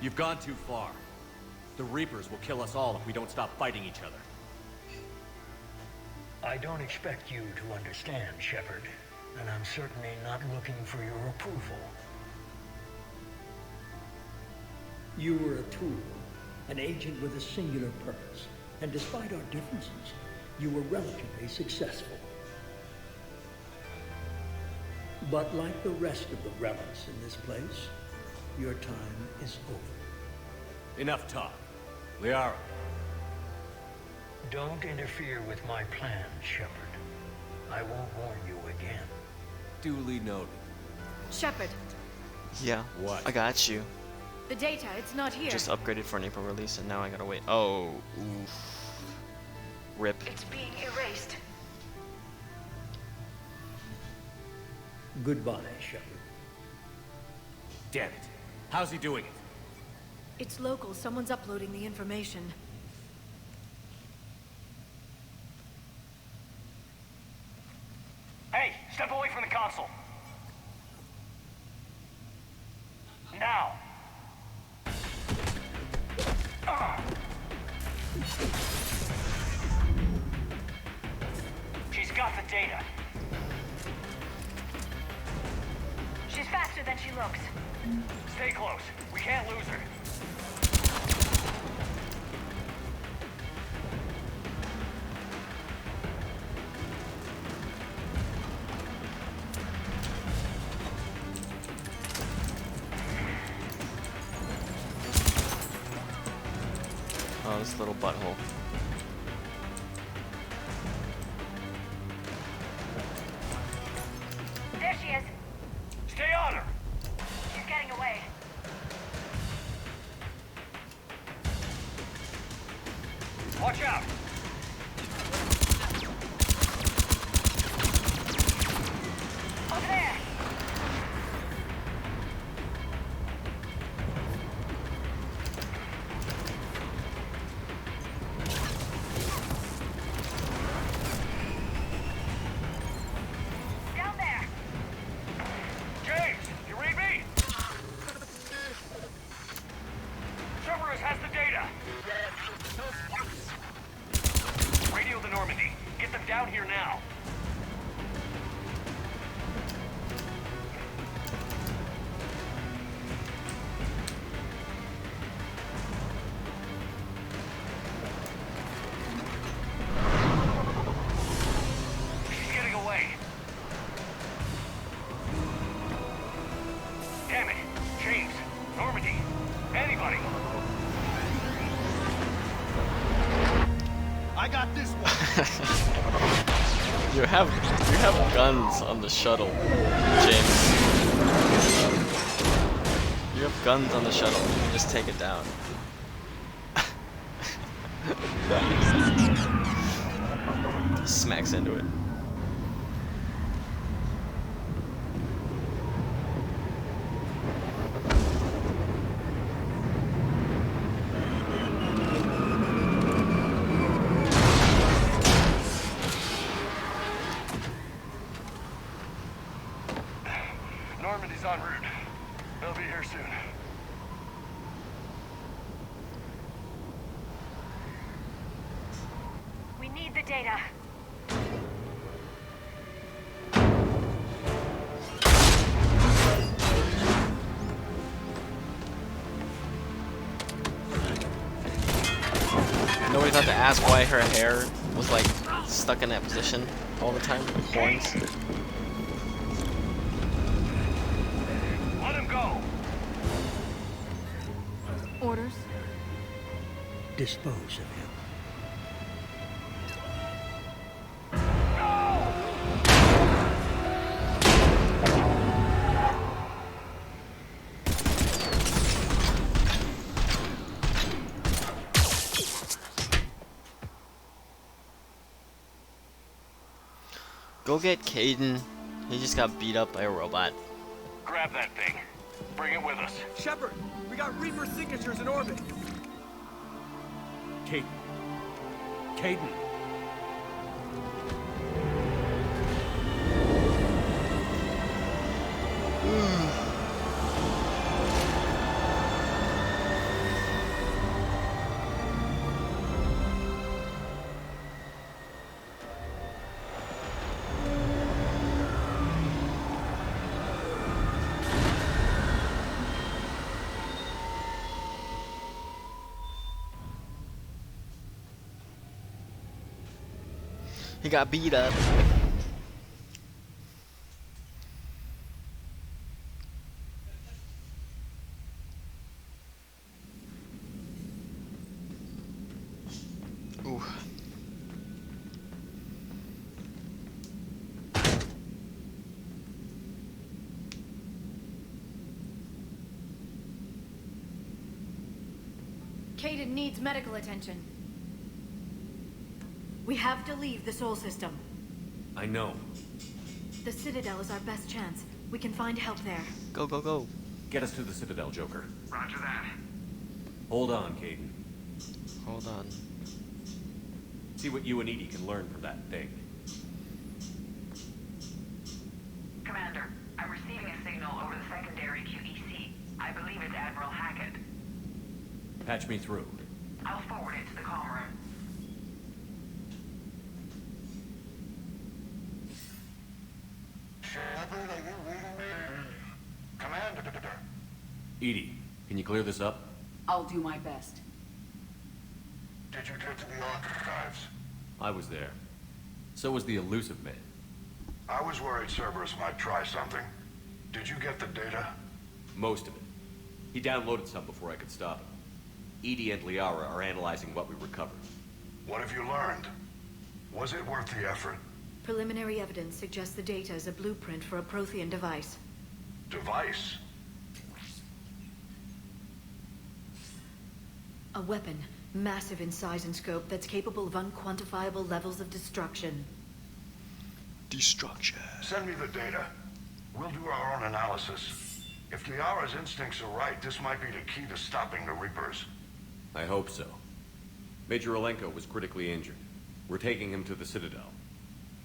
You've gone too far. The Reapers will kill us all if we don't stop fighting each other. I don't expect you to understand, Shepard, and I'm certainly not looking for your approval. You were a tool, an agent with a singular purpose, and despite our differences, you were relatively successful. But like the rest of the relics in this place, your time is over. Enough talk. Liara. Don't interfere with my plans, Shepard. I won't warn you again. Duly noted. Shepard, Yeah. What? I got you. the data, it's not here. Just upgraded for an April release, and now I gotta wait. Oh, oof. Rip. It's being erased. Goodbye, Shepard. Damn it. How's he doing it? It's local. Someone's uploading the information. Hey, step away from the console. Now. She's got the data. She's faster than she looks. Stay close. We can't lose her. Oh, this little butthole. There she is. Stay on her. She's getting away. Watch out. Over there. down here now. She's getting away. Damn it. James, Normandy, anybody. I got this one. You have guns on the shuttle, James. You have guns on the shuttle. You can just take it down. Smacks into it. Normandy's en route. They'll be here soon. We need the data. Nobody thought to ask why her hair was like stuck in that position all the time, like horns. Let him go. Orders? Dispose of him. Go get Kaidan. He just got beat up by a robot. Grab that thing. Bring it with us. Shepard, we got Reaper signatures in orbit. Kaidan. Kaidan. He got beat up. Ooh. Kaidan needs medical attention. We have to leave the Sol system. I know. The Citadel is our best chance. We can find help there. Go, go, go. Get us to the Citadel, Joker. Roger that. Hold on, Kaidan. Hold on. See what you and Edie can learn from that thing. Commander, I'm receiving a signal over the secondary QEC. I believe it's Admiral Hackett. Patch me through. I'll forward it to the comm room. Shepard, are you reading me? Commander. Edie, can you clear this up? I'll do my best. Did you get to the archives? I was there. So was the Elusive Man. I was worried Cerberus might try something. Did you get the data? Most of it. He downloaded some before I could stop him. Edie and Liara are analyzing what we recovered. What have you learned? Was it worth the effort? Preliminary evidence suggests the data is a blueprint for a Prothean device. Device? A weapon, massive in size and scope, that's capable of unquantifiable levels of destruction. Destruction. Send me the data. We'll do our own analysis. If Liara's instincts are right, this might be the key to stopping the Reapers. I hope so. Major Alenko was critically injured. We're taking him to the Citadel.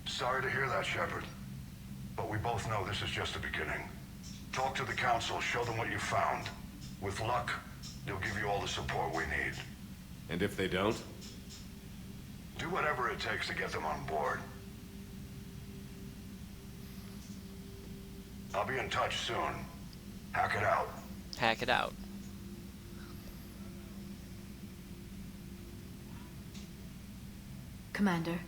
Sorry to hear that, Shepard. But we both know this is just the beginning. Talk to the Council, show them what you found. With luck, they'll give you all the support we need. And if they don't? Do whatever it takes to get them on board. I'll be in touch soon. Hack it out. Hack it out. Commander.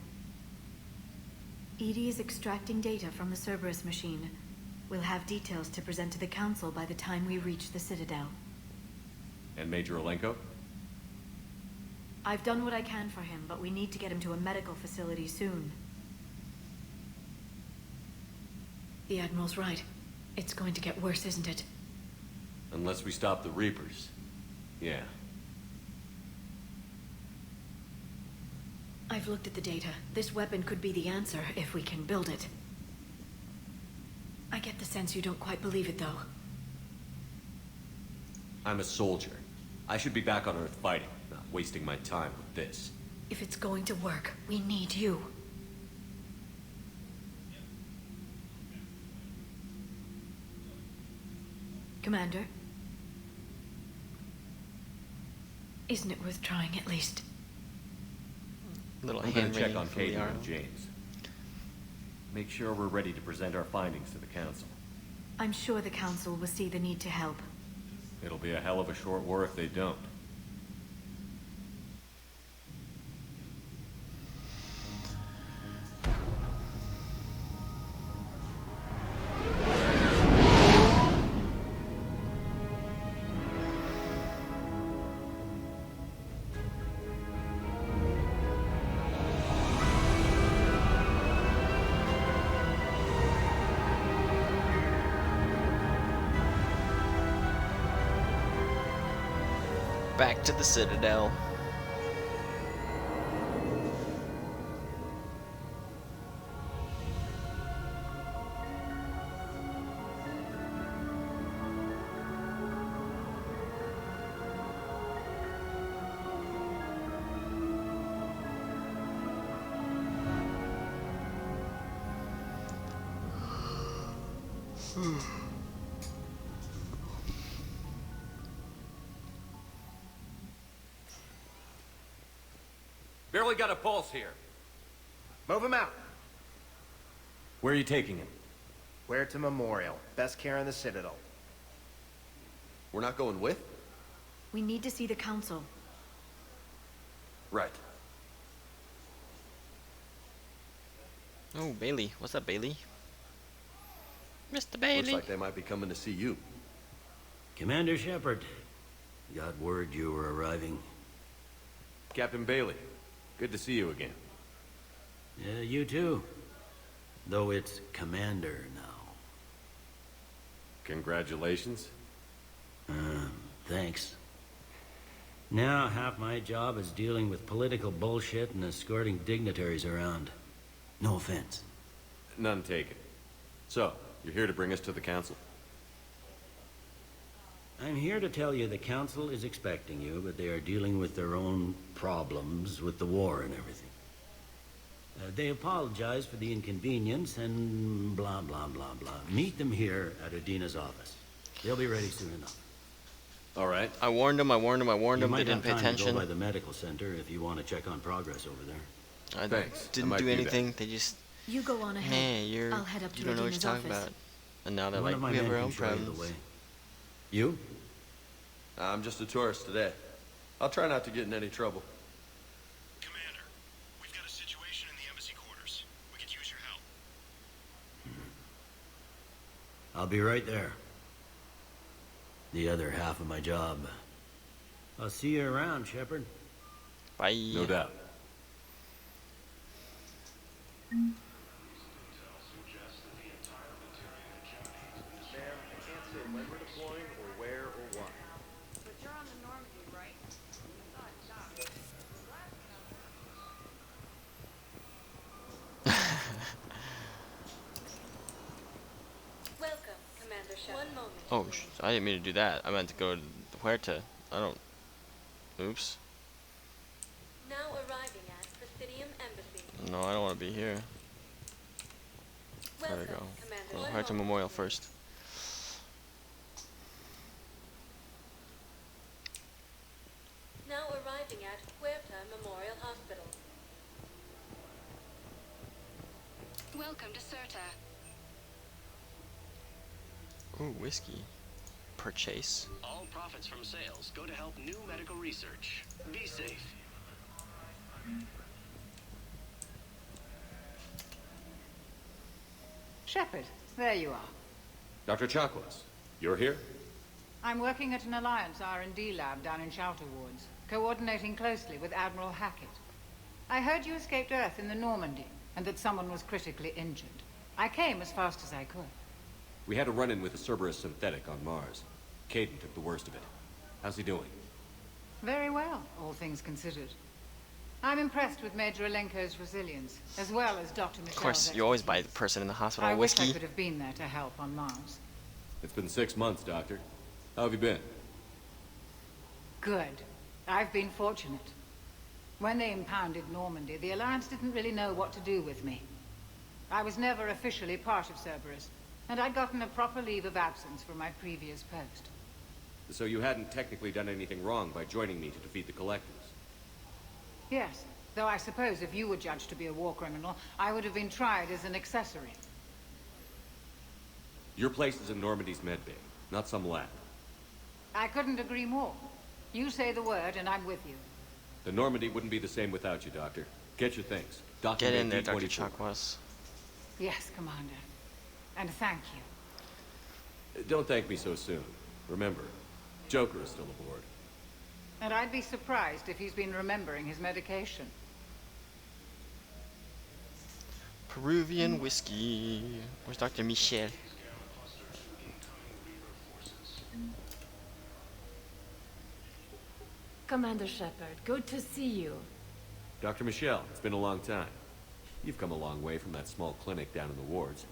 EDI is extracting data from the Cerberus machine. We'll have details to present to the Council by the time we reach the Citadel. And Major Olenko? I've done what I can for him, but we need to get him to a medical facility soon. The Admiral's right. It's going to get worse, isn't it? Unless we stop the Reapers. Yeah. I've looked at the data. This weapon could be the answer if we can build it. I get the sense you don't quite believe it, though. I'm a soldier. I should be back on Earth fighting, not wasting my time with this. If it's going to work, we need you. Commander? Isn't it worth trying at least? Little I'm gonna hand check rating on from Katie Liara. and James. Make sure we're ready to present our findings to the Council. I'm sure the Council will see the need to help. It'll be a hell of a short war if they don't. Back to the Citadel. Barely got a pulse here. Move him out. Where are you taking him? Huerta Memorial. Best care in the Citadel. We're not going with? We need to see the Council. Right. Oh, Bailey. What's up, Bailey? Mr. Bailey. Looks like they might be coming to see you. Commander Shepard, got word you were arriving. Captain Bailey, good to see you again. Yeah, you too. Though it's Commander now. Congratulations. Thanks. Now half my job is dealing with political bullshit and escorting dignitaries around. No offense. None taken. So, you're here to bring us to the Council? I'm here to tell you the Council is expecting you, but they are dealing with their own problems with the war and everything. They apologize for the inconvenience and blah, blah, blah, blah. Meet them here at Udina's office. They'll be ready soon enough. All right. I warned them. They didn't pay You might have time to attention. go by the medical center if you want to check on progress over there. I Thanks. I didn't might do do that. anything. They just, You go on ahead. hey, I'll head up to you don't know what you're Udina's talking office. about. And now they're One like, of my we have men our can own show you the problems. way. You? I'm just a tourist today. I'll try not to get in any trouble. Commander, we've got a situation in the embassy quarters. We could use your help. I'll be right there. The other half of my job. I'll see you around, Shepard. Bye. No doubt. Welcome, Commander Shepard. One moment. Oh, I didn't mean to do that. I meant to go to Huerta. I don't. Oops. Now arriving at Presidium Embassy. No, I don't want to be here. There we Welcome, go. Commander. Go to One Huerta moment. Memorial first. Now arriving at Huerta Memorial Hospital. Welcome to Certa. Ooh, whiskey. Purchase. All profits from sales go to help new medical research. Be safe. Shepard, there you are. Dr. Chakwas, you're here? I'm working at an Alliance R&D lab down in Shelter Wards, coordinating closely with Admiral Hackett. I heard you escaped Earth in the Normandy, and that someone was critically injured. I came as fast as I could. We had a run-in with a Cerberus synthetic on Mars. Caden took the worst of it. How's he doing? Very well, all things considered. I'm impressed with Major Alenko's resilience, as well as Dr. Michel's Of course, you always buy the person in the hospital I wish whiskey. I could have been there to help on Mars. It's been 6 months, Doctor. How have you been? Good. I've been fortunate. When they impounded Normandy, the Alliance didn't really know what to do with me. I was never officially part of Cerberus, and I'd gotten a proper leave of absence from my previous post. So you hadn't technically done anything wrong by joining me to defeat the Collectors? Yes, though I suppose if you were judged to be a war criminal, I would have been tried as an accessory. Your place is in Normandy's medbay, not some lab. I couldn't agree more. You say the word, and I'm with you. The Normandy wouldn't be the same without you, Doctor. Get your things. Get in there, Dr. D24. Chakwas. Yes, Commander. And thank you. Don't thank me so soon. Remember, Joker is still aboard. And I'd be surprised if he's been remembering his medication. Peruvian whiskey. Where's Dr. Michel? Commander Shepard, good to see you. Dr. Michelle, it's been a long time. You've come a long way from that small clinic down in the wards.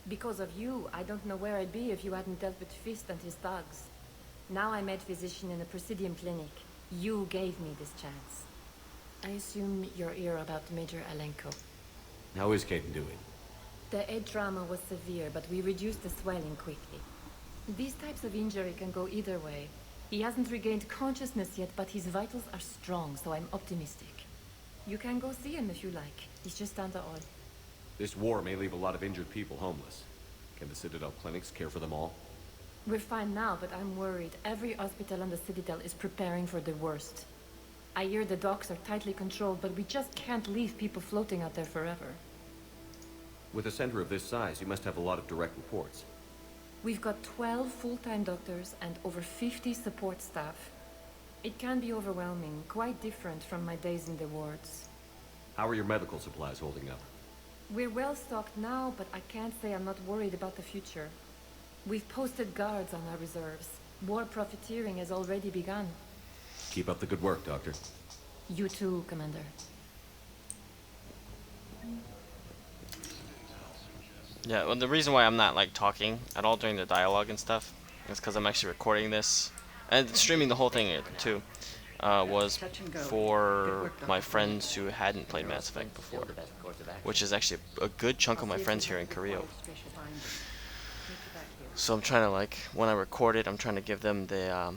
Because of you, I don't know where I'd be if you hadn't dealt with Fist and his thugs. Now I'm head physician in the Presidium Clinic. You gave me this chance. I assume you're here about Major Alenko. How is Caden doing? The head trauma was severe, but we reduced the swelling quickly. These types of injury can go either way. He hasn't regained consciousness yet, but his vitals are strong, so I'm optimistic. You can go see him if you like. He's just down the hall. This war may leave a lot of injured people homeless. Can the Citadel clinics care for them all? We're fine now, but I'm worried. Every hospital on the Citadel is preparing for the worst. I hear the docks are tightly controlled, but we just can't leave people floating out there forever. With a center of this size, you must have a lot of direct reports. We've got 12 full-time doctors and over 50 support staff. It can be overwhelming, quite different from my days in the wards. How are your medical supplies holding up? We're well stocked now, but I can't say I'm not worried about the future. We've posted guards on our reserves. War profiteering has already begun. Keep up the good work, Doctor. You too, Commander. Yeah, well, the reason why I'm not like talking at all during the dialogue and stuff is because I'm actually recording this and streaming the whole thing too. Was for my friends who hadn't played Mass Effect before, which is actually a good chunk of my friends here in Korea. So I'm trying to, like, when I record it, I'm trying to give them the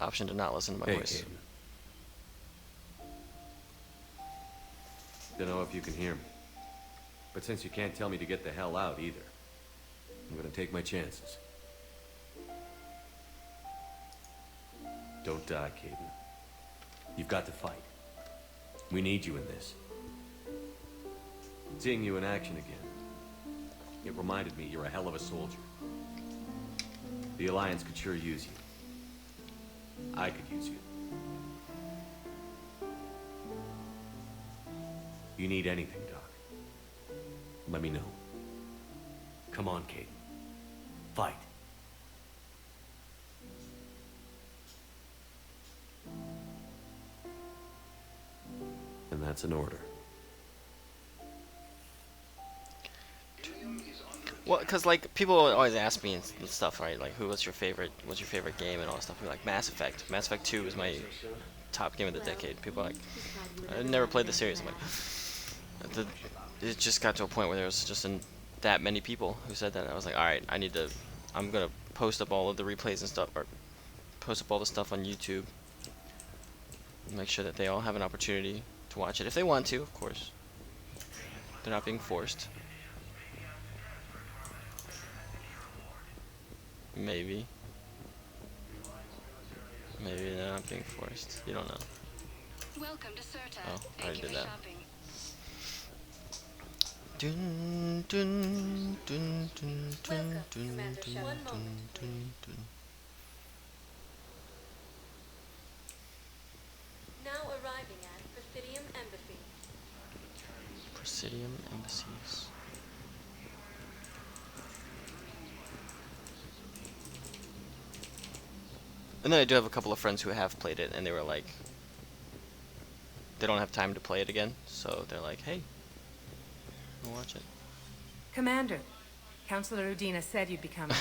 option to not listen to my voice. Don't know if you can hear me, but since you can't tell me to get the hell out either, I'm gonna take my chances. Don't die, Caden. You've got to fight. We need you in this. Seeing you in action again, it reminded me you're a hell of a soldier. The Alliance could sure use you. I could use you. You need anything, Doc, let me know. Come on, Caden. Fight. And that's an order. Well, because like people always ask me and stuff, right? Like, what's your favorite game and all that stuff. I'm like, Mass Effect. Mass Effect 2 is my top game of the decade. People are like, I never played the series. I'm like, it just got to a point where there was just that many people who said that. I was like, all right, I'm gonna post up all of the replays and stuff, or post up all the stuff on YouTube. Make sure that they all have an opportunity to watch it if they want to, of course. They're not being forced. Maybe. Maybe they're not being forced. You don't know. Welcome to Serta. Oh, I Thank already you did for that. shopping. Dun, dun, dun, dun, dun, Welcome, dun, Commander dun, Shepard. One dun, moment, dun, dun. Now arriving at Presidium Embassy. Presidium Embassies. And then I do have a couple of friends who have played it, and they were like, they don't have time to play it again, so they're like, hey, we'll watch it. Commander, Councilor Udina said you'd be coming.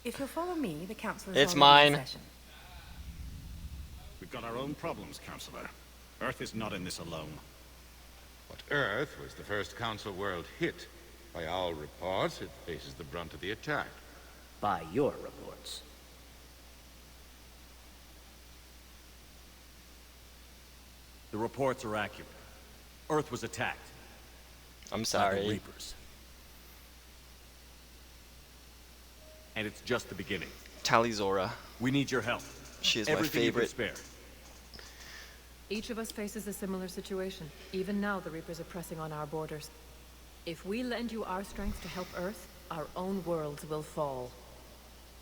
If you'll follow me, the council is It's already in mine. session. We've got our own problems, Counselor. Earth is not in this alone. But Earth was the first Council world hit. By all reports, it faces the brunt of the attack. By your reports. The reports are accurate. Earth was attacked. I'm By sorry. the Reapers. And it's just the beginning. Talizora. We need your help. She is my Everything you can favorite. spare. Each of us faces a similar situation. Even now, the Reapers are pressing on our borders. If we lend you our strength to help Earth, our own worlds will fall.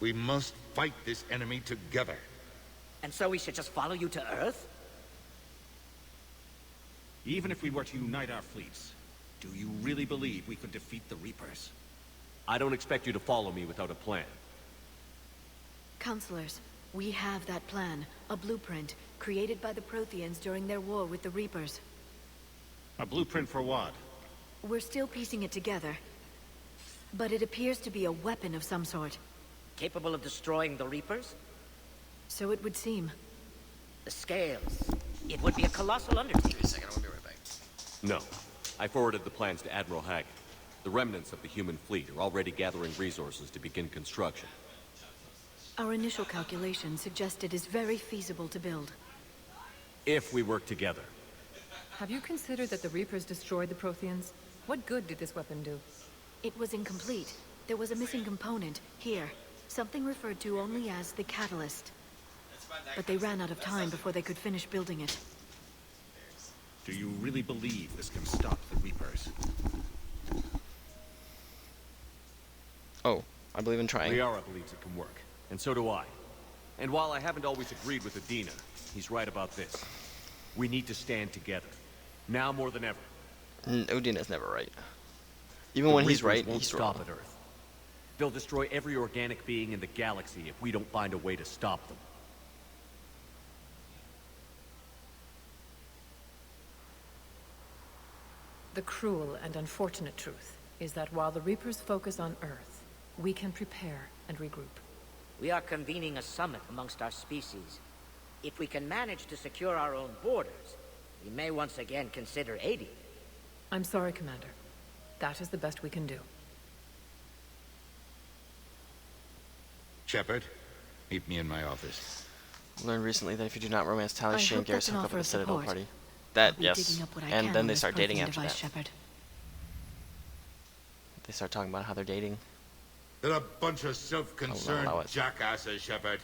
We must fight this enemy together. And so we should just follow you to Earth? Even if we were to unite our fleets, do you really believe we could defeat the Reapers? I don't expect you to follow me without a plan. Counselors, we have that plan. A blueprint, created by the Protheans during their war with the Reapers. A blueprint for what? We're still piecing it together. But it appears to be a weapon of some sort. Capable of destroying the Reapers? So it would seem. The scales. It would be a colossal undertaking. Wait a second, I'll be right back. No. I forwarded the plans to Admiral Haggett. The remnants of the human fleet are already gathering resources to begin construction. Our initial calculation suggests it is very feasible to build. If we work together. Have you considered that the Reapers destroyed the Protheans? What good did this weapon do? It was incomplete. There was a missing component, here. Something referred to only as the catalyst. But they ran out of time before they could finish building it. Do you really believe this can stop the Reapers? Oh, I believe in trying. Liara believes it can work. And so do I. And while I haven't always agreed with Udina, he's right about this. We need to stand together. Now more than ever. Udina's never right. Even The when he's Reapers right, won't he's stop wrong. at Earth. They'll destroy every organic being in the galaxy if we don't find a way to stop them. The cruel and unfortunate truth is that while the Reapers focus on Earth, we can prepare and regroup. We are convening a summit amongst our species. If we can manage to secure our own borders, we may once again consider aiding. I'm sorry, Commander. That is the best we can do. Shepard, meet me in my office. Learned recently that if you do not romance Tali, I she and hope Garrus that's an hook up offer at the of Citadel support. party. That, I'll be yes. digging up what I And can then on they this start dating Prothean after device, that. Shepard. They start talking about how they're dating. They're a bunch of self-concerned allow it. jackasses, Shepard.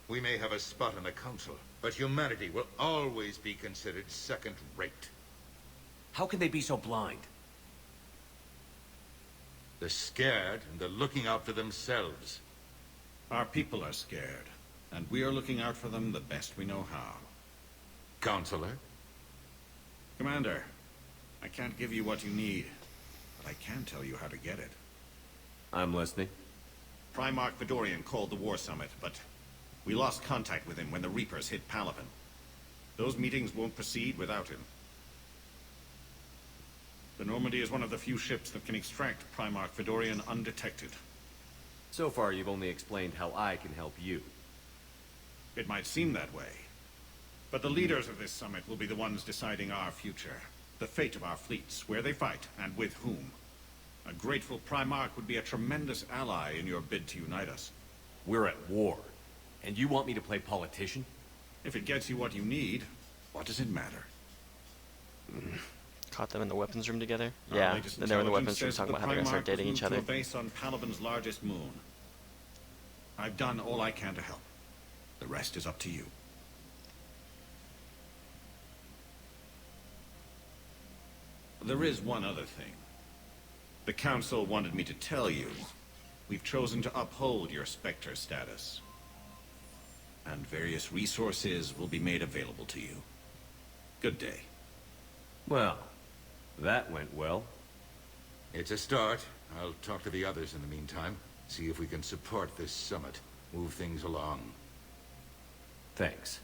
We may have a spot on the council, but humanity will always be considered second-rate. How can they be so blind? They're scared, and they're looking out for themselves. Our people are scared, and we are looking out for them the best we know how. Counselor? Commander, I can't give you what you need, but I can tell you how to get it. I'm listening. Primarch Fedorian called the war summit, but we lost contact with him when the Reapers hit Palaven. Those meetings won't proceed without him. The Normandy is one of the few ships that can extract Primarch Fedorian undetected. So far, you've only explained how I can help you. It might seem that way. But the leaders of this summit will be the ones deciding our future. The fate of our fleets, where they fight, and with whom. A grateful Primarch would be a tremendous ally in your bid to unite us. We're at war. And you want me to play politician? If it gets you what you need, what does it matter? Caught them in the weapons room together? Our Yeah, latest then they were in the weapons intelligence room says talking that about how they're gonna start the Primarch dating was each moved to other. a base on Palaven's largest moon. I've done all I can to help. The rest is up to you. There is one other thing. The Council wanted me to tell you. We've chosen to uphold your Spectre status. And various resources will be made available to you. Good day. Well, that went well. It's a start. I'll talk to the others in the meantime. See if we can support this summit. Move things along. Thanks.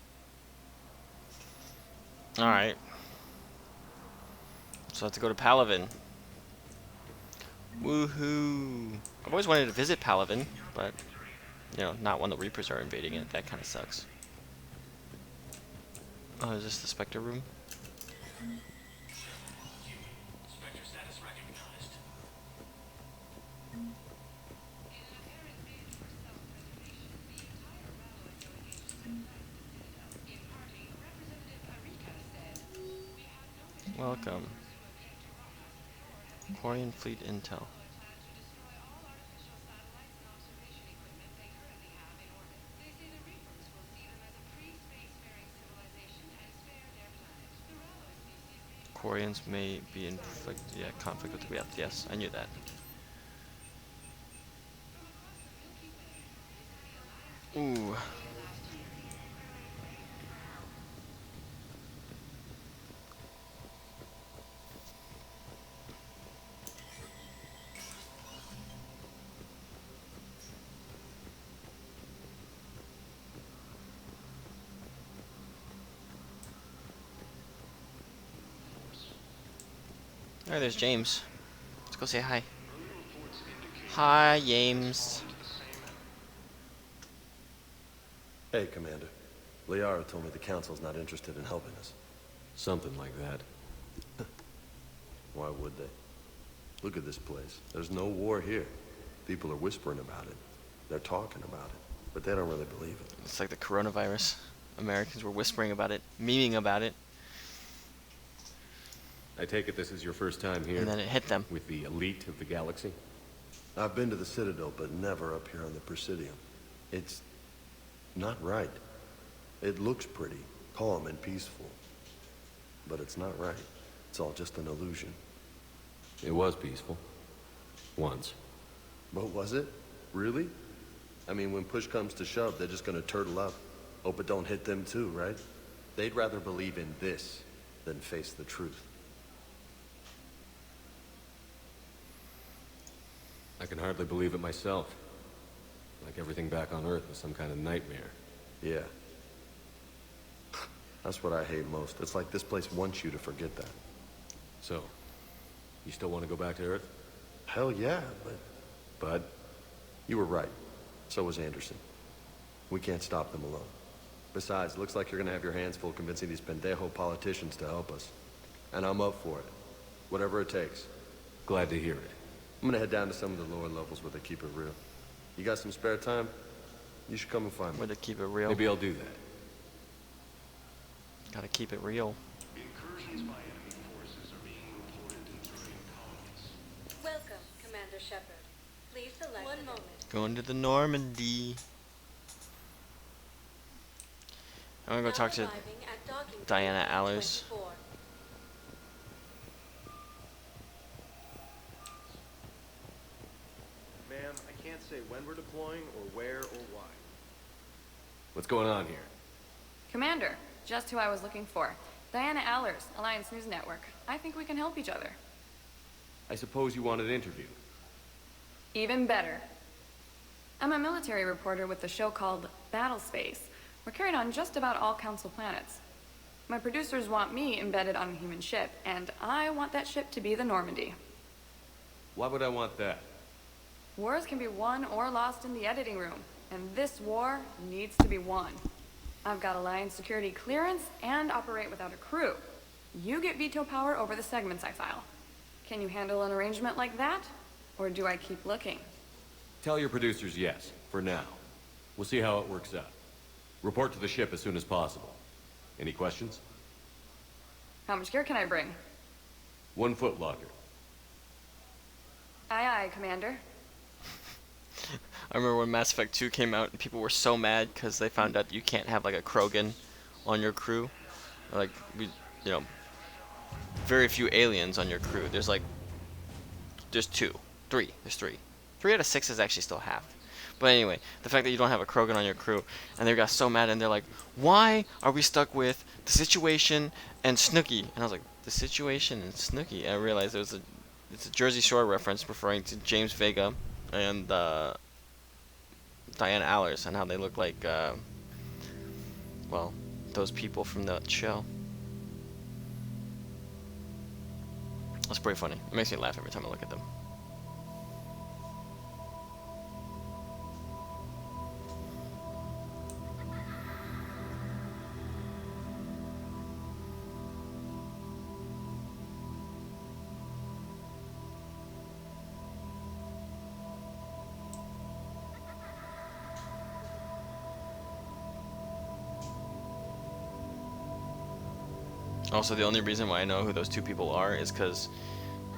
Alright. So I have to go to Palaven. Woohoo! I've always wanted to visit Palaven, but, you know, not when the Reapers are invading it. That kind of sucks. Oh, is this the Spectre room? Spectre status recognized. Welcome. Quarian Fleet Intel. Quarians may be in conflict with the React. Yes, I knew that. Ooh. Alright, there's James. Let's go say hi. Hi, James. Hey, Commander. Liara told me the Council's not interested in helping us. Something like that. Why would they? Look at this place. There's no war here. People are whispering about it. They're talking about it. But they don't really believe it. It's like the coronavirus. Americans were whispering about it, memeing about it. I take it this is your first time here? And then it hit them. With the elite of the galaxy? I've been to the Citadel, but never up here on the Presidium. It's not right. It looks pretty, calm and peaceful. But it's not right. It's all just an illusion. It was peaceful. Once. But was it? Really? I mean, when push comes to shove, they're just gonna turtle up. Hope it don't hit them too, right? They'd rather believe in this than face the truth. I can hardly believe it myself. Like everything back on Earth was some kind of nightmare. Yeah. That's what I hate most. It's like this place wants you to forget that. So, you still want to go back to Earth? Hell yeah, but... Bud? You were right. So was Anderson. We can't stop them alone. Besides, looks like you're gonna have your hands full convincing these pendejo politicians to help us. And I'm up for it. Whatever it takes. Glad to hear it. I'm gonna head down to some of the lower levels where they keep it real. You got some spare time? You should come and find me. Where they keep it real. Maybe I'll do that. Gotta keep it real. Incursions by enemy forces are being reported in Turian colonies. Welcome, Commander Shepard. Please select one moment. Going to the Normandy. I'm gonna go talk to Diana Allers. Ma'am, I can't say when we're deploying or where or why. What's going on here? Commander, just who I was looking for. Diana Allers, Alliance News Network. I think we can help each other. I suppose you wanted an interview. Even better. I'm a military reporter with a show called Battlespace. We're carried on just about all Council planets. My producers want me embedded on a human ship, and I want that ship to be the Normandy. Why would I want that? Wars can be won or lost in the editing room, and this war needs to be won. I've got Alliance security clearance and operate without a crew. You get veto power over the segments I file. Can you handle an arrangement like that? Or do I keep looking? Tell your producers yes, for now. We'll see how it works out. Report to the ship as soon as possible. Any questions? How much gear can I bring? 1 foot locker. Aye, aye, Commander. I remember when Mass Effect 2 came out and people were so mad because they found out you can't have like a Krogan on your crew. Like, very few aliens on your crew. There's 3. There's 3. 3 out of 6 is actually still half. But anyway, the fact that you don't have a Krogan on your crew, and they got so mad, and they're like, why are we stuck with the Situation and Snooki? And I was like, the Situation and Snooki? And I realized it's a Jersey Shore reference referring to James Vega and Diana Allers and how they look like, well, those people from that show. That's pretty funny. It makes me laugh every time I look at them. Also, the only reason why I know who those 2 people are is because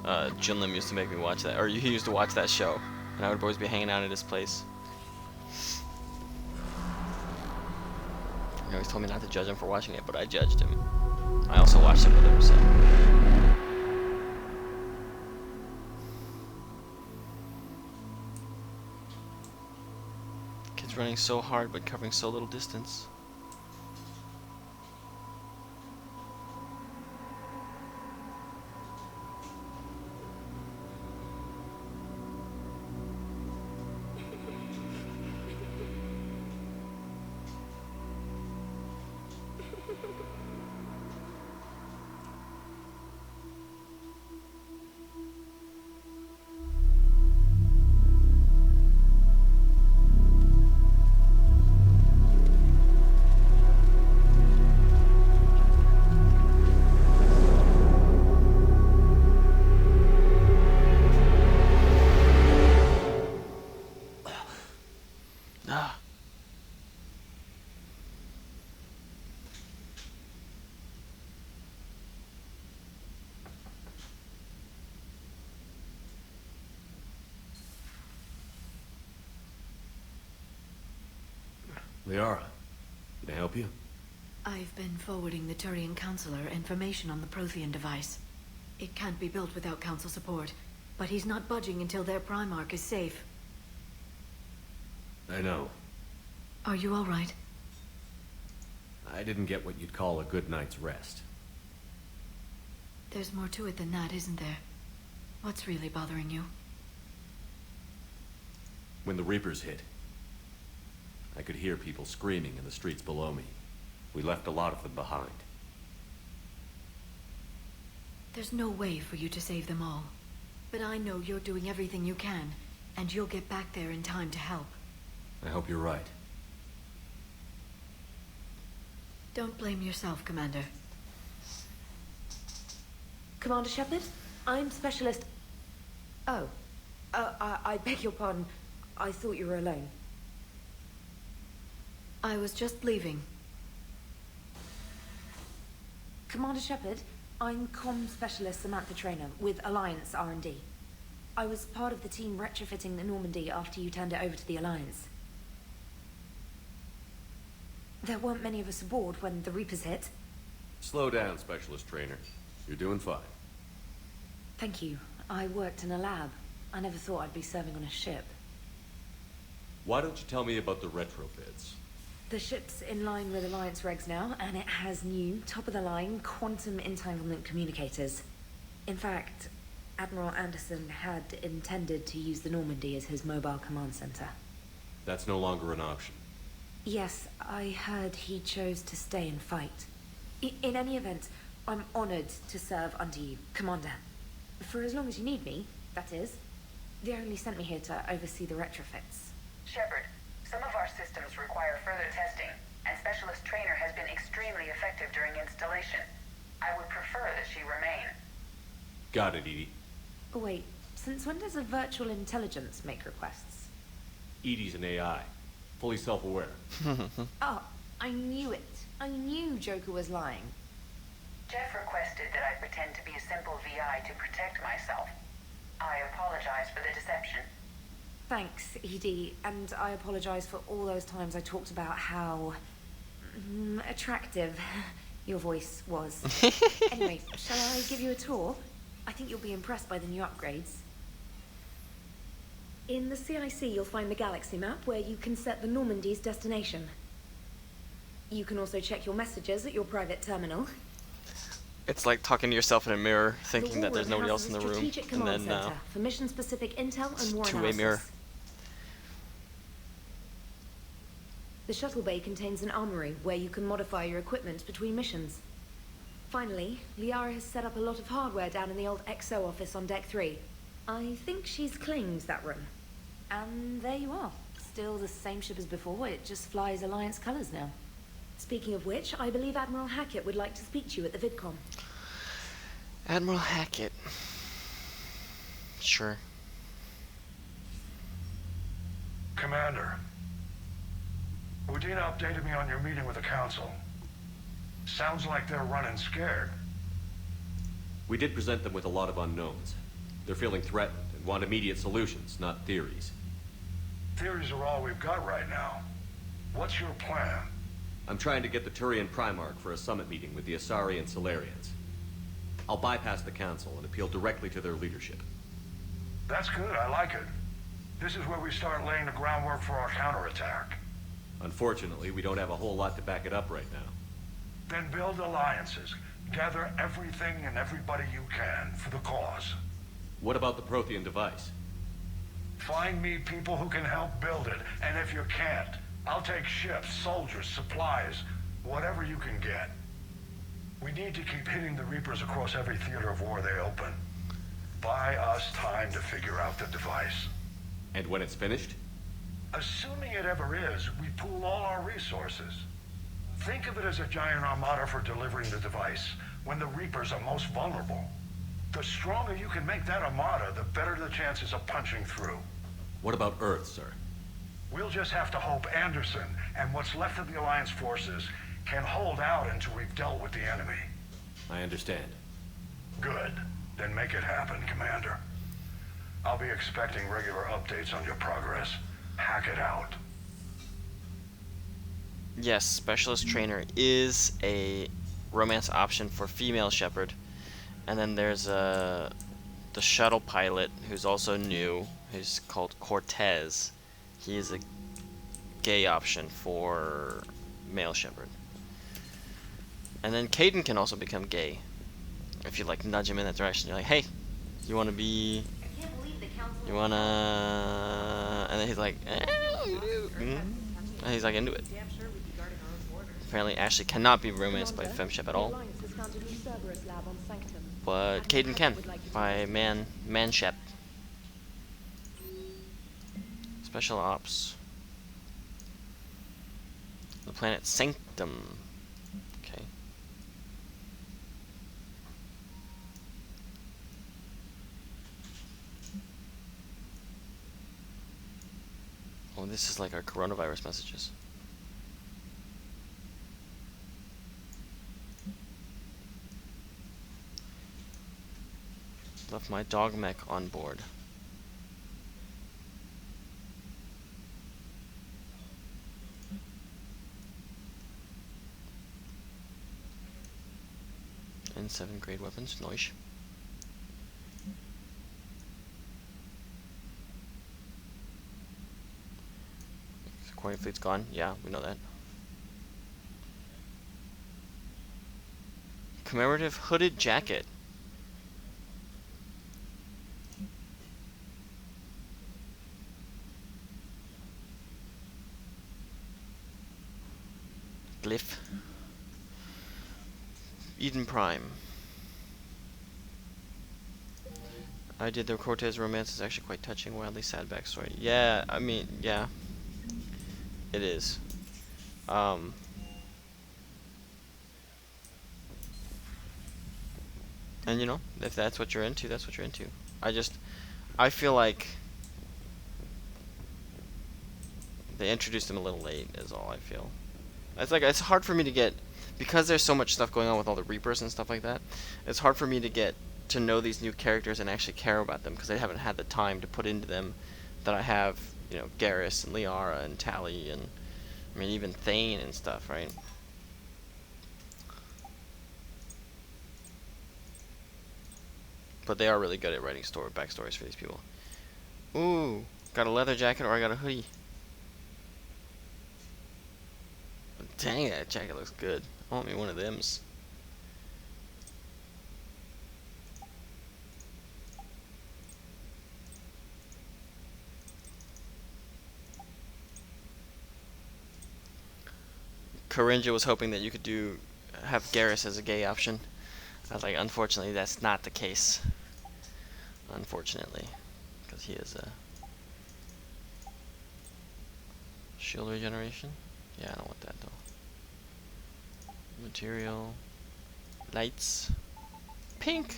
Jinlim used to make me watch that, or he used to watch that show, and I would always be hanging out at his place. He always told me not to judge him for watching it, but I judged him. I also watched it with him, so. Kid's running so hard, but covering so little distance. Liara, can I help you? I've been forwarding the Turian Counselor information on the Prothean device. It can't be built without Council support, but he's not budging until their Primarch is safe. I know. Are you all right? I didn't get what you'd call a good night's rest. There's more to it than that, isn't there? What's really bothering you? When the Reapers hit, I could hear people screaming in the streets below me. We left a lot of them behind. There's no way for you to save them all. But I know you're doing everything you can, and you'll get back there in time to help. I hope you're right. Don't blame yourself, Commander. Commander Shepard, I'm Specialist... Oh. I beg your pardon. I thought you were alone. I was just leaving. Commander Shepard, I'm Comm Specialist Samantha Traynor with Alliance R&D. I was part of the team retrofitting the Normandy after you turned it over to the Alliance. There weren't many of us aboard when the Reapers hit. Slow down, Specialist Traynor. You're doing fine. Thank you. I worked in a lab. I never thought I'd be serving on a ship. Why don't you tell me about the retrofits? The ship's in line with Alliance regs now, and it has new, top-of-the-line, quantum entanglement communicators. In fact, Admiral Anderson had intended to use the Normandy as his mobile command center. That's no longer an option. Yes, I heard he chose to stay and fight. In any event, I'm honored to serve under you, Commander. For as long as you need me, that is. They only sent me here to oversee the retrofits. Shepard, some of our systems require further testing, and Specialist Traynor has been extremely effective during installation. I would prefer that she remain. Got it, EDI. Wait, since when does a virtual intelligence make requests? EDI's an AI. Fully self-aware. Oh, I knew it. I knew Joker was lying. Jeff requested that I pretend to be a simple VI to protect myself. I apologize for the deception. Thanks, Edie, and I apologize for all those times I talked about how attractive your voice was. Anyway, shall I give you a tour? I think you'll be impressed by the new upgrades. In the CIC, you'll find the galaxy map where you can set the Normandy's destination. You can also check your messages at your private terminal. It's like talking to yourself in a mirror, thinking that there's nobody else in the room, and then for mission-specific intel and war two-way analysis. mirror. The shuttle bay contains an armory where you can modify your equipment between missions. Finally, Liara has set up a lot of hardware down in the old XO office on Deck 3. I think she's claimed that room. And there you are. Still the same ship as before, it just flies Alliance colors now. Speaking of which, I believe Admiral Hackett would like to speak to you at the VidCon. Admiral Hackett. Sure. Commander, Udina updated me on your meeting with the Council. Sounds like they're running scared. We did present them with a lot of unknowns. They're feeling threatened and want immediate solutions, not theories. Theories are all we've got right now. What's your plan? I'm trying to get the Turian Primarch for a summit meeting with the Asari and Solarians. I'll bypass the Council and appeal directly to their leadership. That's good, I like it. This is where we start laying the groundwork for our counterattack. Unfortunately, we don't have a whole lot to back it up right now. Then build alliances. Gather everything and everybody you can for the cause. What about the Prothean device? Find me people who can help build it, and if you can't, I'll take ships, soldiers, supplies, whatever you can get. We need to keep hitting the Reapers across every theater of war they open. Buy us time to figure out the device. And when it's finished? Assuming it ever is, we pool all our resources. Think of it as a giant armada for delivering the device, when the Reapers are most vulnerable. The stronger you can make that armada, the better the chances of punching through. What about Earth, sir? We'll just have to hope Anderson and what's left of the Alliance forces can hold out until we've dealt with the enemy. I understand. Good. Then make it happen, Commander. I'll be expecting regular updates on your progress. Hack it out. Yes, Specialist Trainer is a romance option for female Shepard. And then there's the shuttle pilot, who's also new, who's called Cortez. He is a gay option for male Shepard. And then Kaidan can also become gay. If you like nudge him in that direction, you're like, hey, you wanna be... You wanna... And then he's like, and he's like into it. Apparently Ashley cannot be romanced by FemShep at all. But Kaidan can, by Manshep. Special Ops. The planet Sanctum. Okay. Oh, this is like our coronavirus messages. Left my dog mech on board. And 7 grade weapons, nice. The Quarian fleet's gone, yeah, we know that. Commemorative hooded jacket. Glyph. Eden Prime. I did the Cortez romance. Is actually quite touching, wildly sad backstory. Yeah, I mean, yeah. It is. And you know, if that's what you're into, that's what you're into. I feel like they introduced him a little late, is all I feel. it's hard for me to get, because there's so much stuff going on with all the Reapers and stuff like that. It's hard for me to get to know these new characters and actually care about them because I haven't had the time to put into them that I have, you know, Garrus and Liara and Tali and I mean even Thane and stuff, right? But they are really good at writing backstories for these people. Ooh, got a leather jacket or I got a hoodie. Dang, that jacket looks good. I want me one of thems. Corinja was hoping that you could have Garrus as a gay option. I was like, unfortunately, that's not the case. Unfortunately, because he is a shield regeneration. Yeah, I don't want that though. Material, lights, pink.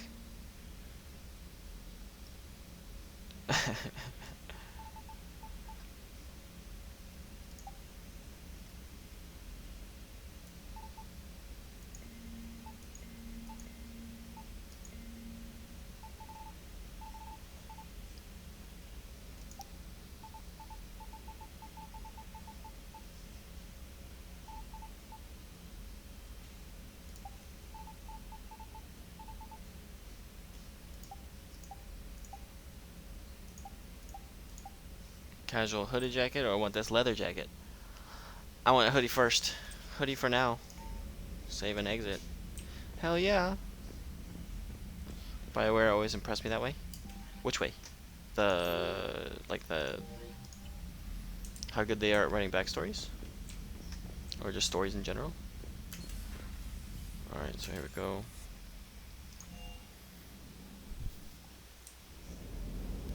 Casual hoodie jacket, or I want this leather jacket? I want a hoodie first. Hoodie for now. Save and exit. Hell yeah. BioWare always impressed me that way. Which way? How good they are at writing backstories? Or just stories in general? Alright, so here we go.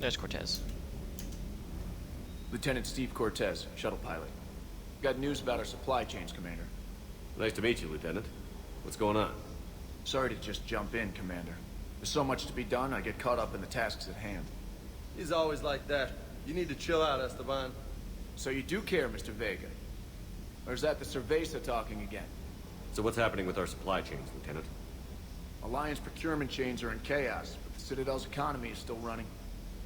There's Cortez. Lieutenant Steve Cortez, shuttle pilot. Got news about our supply chains, Commander. Nice to meet you, Lieutenant. What's going on? Sorry to just jump in, Commander. There's so much to be done, I get caught up in the tasks at hand. He's always like that. You need to chill out, Esteban. So you do care, Mr. Vega? Or is that the Cerveza talking again? So what's happening with our supply chains, Lieutenant? Alliance procurement chains are in chaos, but the Citadel's economy is still running.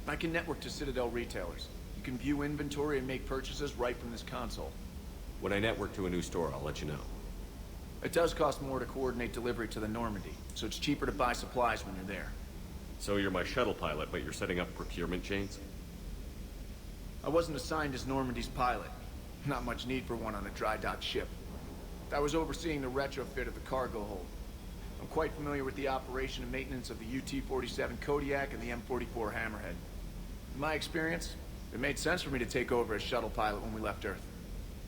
I can network to Citadel retailers. You can view inventory and make purchases right from this console. When I network to a new store, I'll let you know. It does cost more to coordinate delivery to the Normandy, so it's cheaper to buy supplies when you're there. So you're my shuttle pilot, but you're setting up procurement chains? I wasn't assigned as Normandy's pilot. Not much need for one on a dry dock ship. I was overseeing the retrofit of the cargo hold. I'm quite familiar with the operation and maintenance of the UT-47 Kodiak and the M44 Hammerhead. In my experience, it made sense for me to take over as shuttle pilot when we left Earth.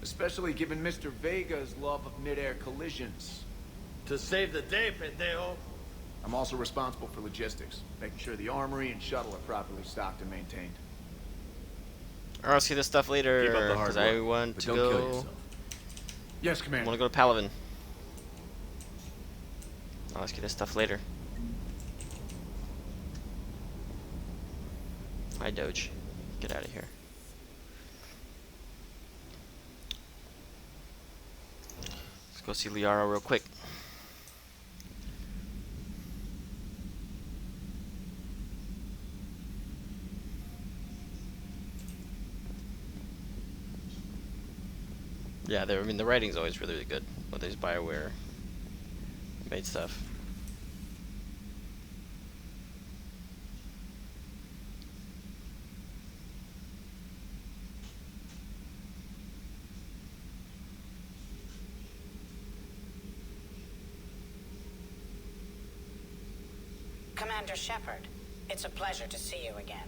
Especially given Mr. Vega's love of mid-air collisions. To save the day, pendejo. I'm also responsible for logistics, making sure the armory and shuttle are properly stocked and maintained. I'll see this stuff later, because I want to go... Yes, Commander. I want to go to Palaven. I'll ask you this stuff later. Hi, Doge. Get out of here. Let's go see Liara real quick. Yeah, I mean, the writing's always really, really good with these BioWare made stuff. Commander Shepard, it's a pleasure to see you again.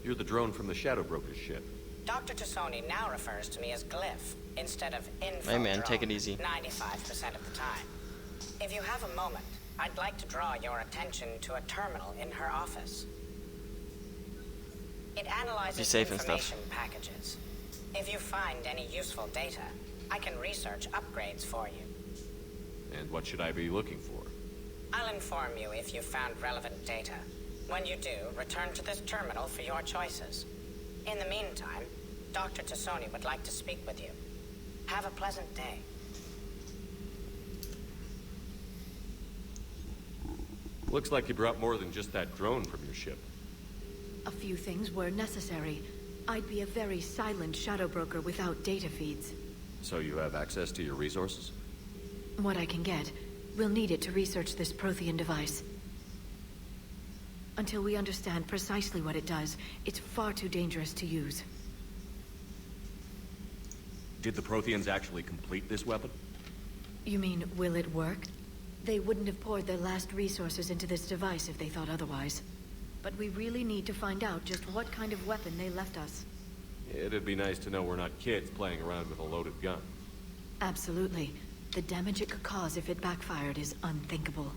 You're the drone from the Shadow Broker's ship. Dr. Tassoni now refers to me as Glyph instead of Info. Hey man, take it easy. 95% of the time. If you have a moment, I'd like to draw your attention to a terminal in her office. It analyzes information packages. If you find any useful data, I can research upgrades for you. And what should I be looking for? I'll inform you if you found relevant data. When you do, return to this terminal for your choices. In the meantime, Dr. Tassoni would like to speak with you. Have a pleasant day. Looks like you brought more than just that drone from your ship. A few things were necessary. I'd be a very silent shadow broker without data feeds. So you have access to your resources? What I can get. We'll need it to research this Prothean device. Until we understand precisely what it does, it's far too dangerous to use. Did the Protheans actually complete this weapon? You mean, will it work? They wouldn't have poured their last resources into this device if they thought otherwise. But we really need to find out just what kind of weapon they left us. It'd be nice to know we're not kids playing around with a loaded gun. Absolutely. The damage it could cause if it backfired is unthinkable.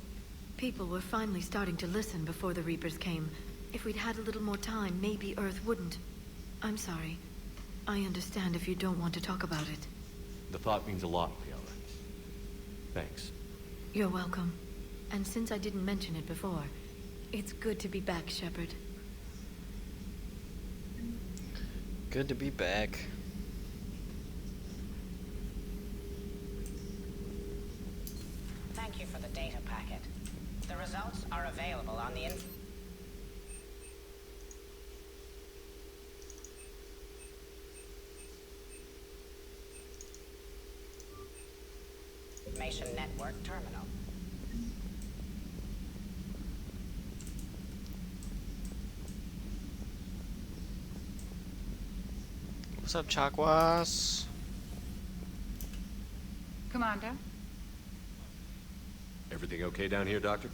People were finally starting to listen before the Reapers came. If we'd had a little more time, maybe Earth wouldn't. I'm sorry. I understand if you don't want to talk about it. The thought means a lot, Fiala. Thanks. You're welcome. And since I didn't mention it before, it's good to be back, Shepard. Good to be back. Thank you for the data packet. The results are available on the Information Network terminal. What's up, Chakwas? Commander? Everything okay down here, Doctor?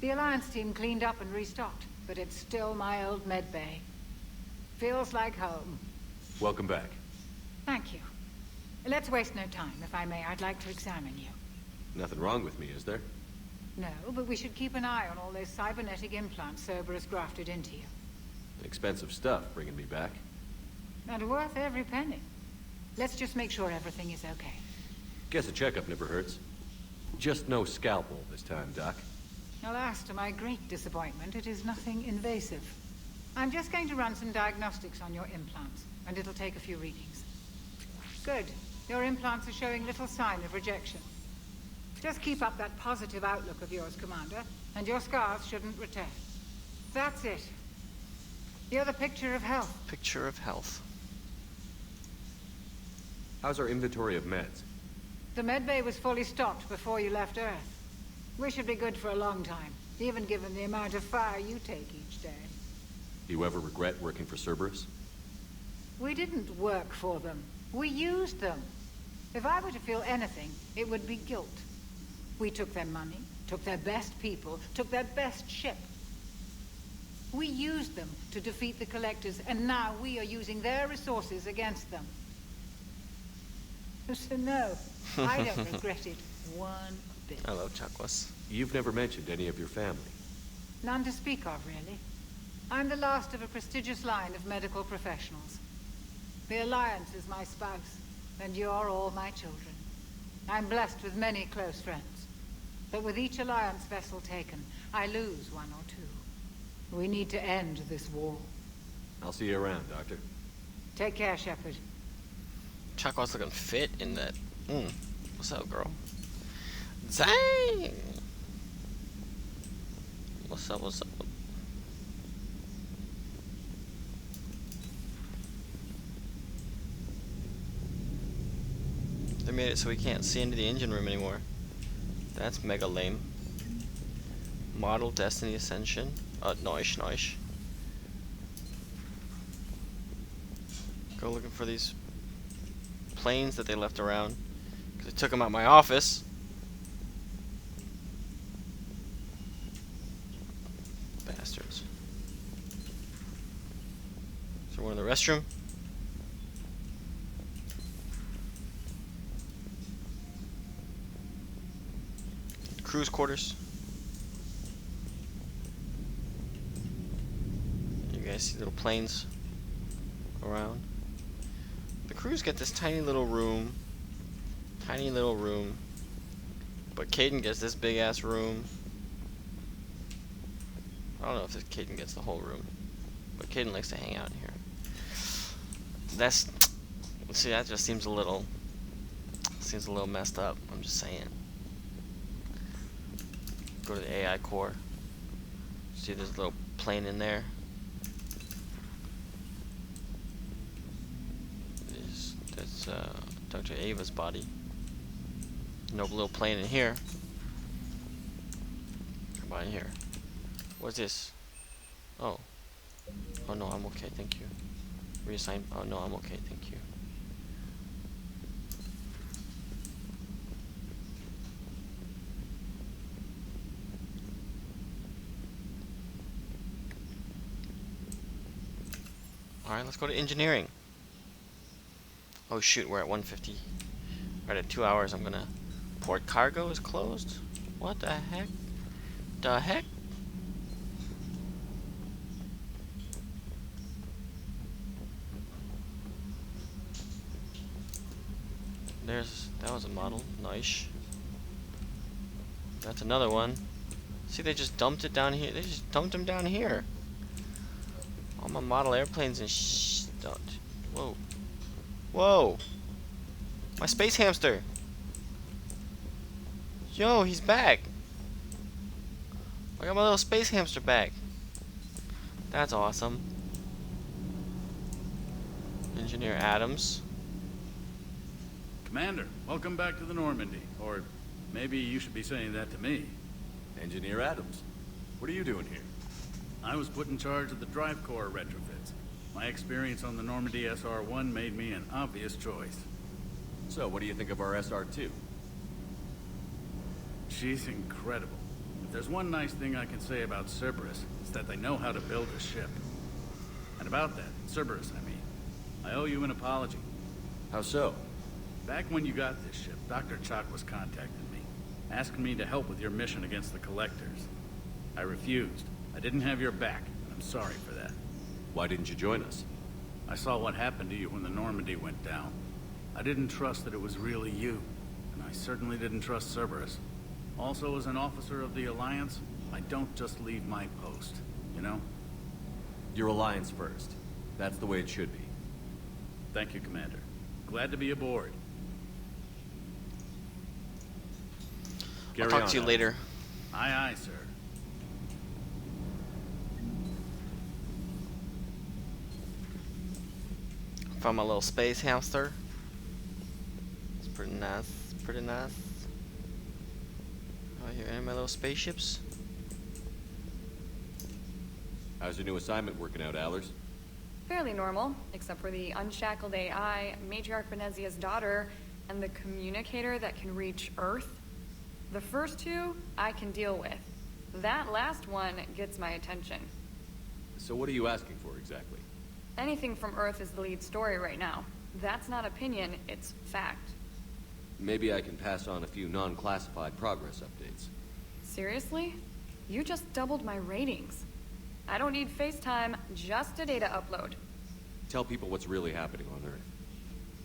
The Alliance team cleaned up and restocked, but it's still my old med bay. Feels like home. Welcome back. Thank you. Let's waste no time. If I may, I'd like to examine you. Nothing wrong with me, is there? No, but we should keep an eye on all those cybernetic implants Cerberus grafted into you. Expensive stuff bringing me back. And worth every penny. Let's just make sure everything is okay. Guess a checkup never hurts. Just no scalpel this time, Doc. Alas, to my great disappointment, it is nothing invasive. I'm just going to run some diagnostics on your implants, and it'll take a few readings. Good. Your implants are showing little sign of rejection. Just keep up that positive outlook of yours, Commander, and your scars shouldn't return. That's it. You're the picture of health. Picture of health. How's our inventory of meds? The medbay was fully stocked before you left Earth. We should be good for a long time, even given the amount of fire you take each day. Do you ever regret working for Cerberus? We didn't work for them. We used them. If I were to feel anything, it would be guilt. We took their money, took their best people, took their best ship. We used them to defeat the Collectors, and now we are using their resources against them. So no, I don't regret it one bit. I love Chakwas. You've never mentioned any of your family. None to speak of, really. I'm the last of a prestigious line of medical professionals. The Alliance is my spouse, and you're all my children. I'm blessed with many close friends. But with each Alliance vessel taken, I lose one or two. We need to end this war. I'll see you around, Doctor. Take care, Shepard. Chakwas looking fit in that. What's up, girl? Dang! What's up, what's up? They made it so we can't see into the engine room anymore. That's mega lame. Model Destiny Ascension. Nice. Go looking for these planes that they left around. Because I took them out my office. Bastards. Is there one in the restroom? Crew's quarters. You guys see little planes around? The crews get this tiny little room. But Kaidan gets this big ass room. I don't know if Kaidan gets the whole room. But Kaidan likes to hang out in here. Let's See, that just seems a little messed up. I'm just saying. Go to the AI core. See, there's a little plane in there. That's Dr. Ava's body. No little plane in here. Come on in here. What's this? Oh. Oh no, I'm okay, thank you. Reassign. Oh no, I'm okay, thank you. Alright, let's go to engineering. Oh shoot, we're at 150. Right at 2 hours, I'm gonna... Port cargo is closed? What the heck? The heck? That was a model. Nice. That's another one. See, they just dumped it down here. They just dumped them down here. All my model airplanes and whoa. Whoa! My space hamster! Yo, he's back! I got my little space hamster back. That's awesome. Engineer Adams. Commander, welcome back to the Normandy. Or maybe you should be saying that to me. Engineer Adams, what are you doing here? I was put in charge of the drive core retrofits. My experience on the Normandy SR-1 made me an obvious choice. So, what do you think of our SR-2? She's incredible. If there's one nice thing I can say about Cerberus, it's that they know how to build a ship. And about that, Cerberus, I mean, I owe you an apology. How so? Back when you got this ship, Dr. Chakwas contacted me, asking me to help with your mission against the Collectors. I refused. I didn't have your back, and I'm sorry for that. Why didn't you join us? I saw what happened to you when the Normandy went down. I didn't trust that it was really you, and I certainly didn't trust Cerberus. Also, as an officer of the Alliance, I don't just leave my post, you know? Your Alliance first. That's the way it should be. Thank you, Commander. Glad to be aboard. I'll talk to you later. Aye, aye, sir. Found my little space hamster. It's pretty nice. Pretty nice. Oh, here, any of my little spaceships? How's your new assignment working out, Allers? Fairly normal, except for the unshackled AI, Matriarch Venezia's daughter, and the communicator that can reach Earth. The first two, I can deal with. That last one gets my attention. So what are you asking for, exactly? Anything from Earth is the lead story right now. That's not opinion, it's fact. Maybe I can pass on a few non-classified progress updates. Seriously? You just doubled my ratings. I don't need FaceTime, just a data upload. Tell people what's really happening on Earth.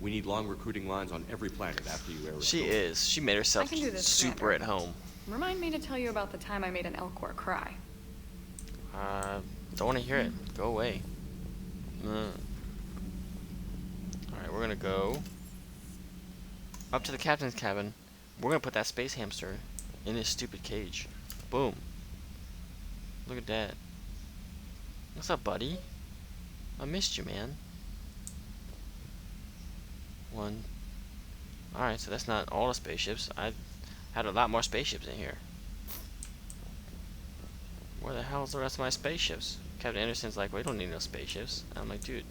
We need long recruiting lines on every planet after you air. She is. She made herself I can do this, super Commander. at home. Remind me to tell you about the time I made an Elcor cry. Don't want to hear it. Go away. Alright, we're gonna go up to the captain's cabin. We're gonna put that space hamster in his stupid cage. Boom. Look at that. What's up, buddy? I missed you, man. One. Alright, so that's not all the spaceships. I had a lot more spaceships in here. Where the hell's the rest of my spaceships? Captain Anderson's like, we don't need no spaceships. I'm like, dude,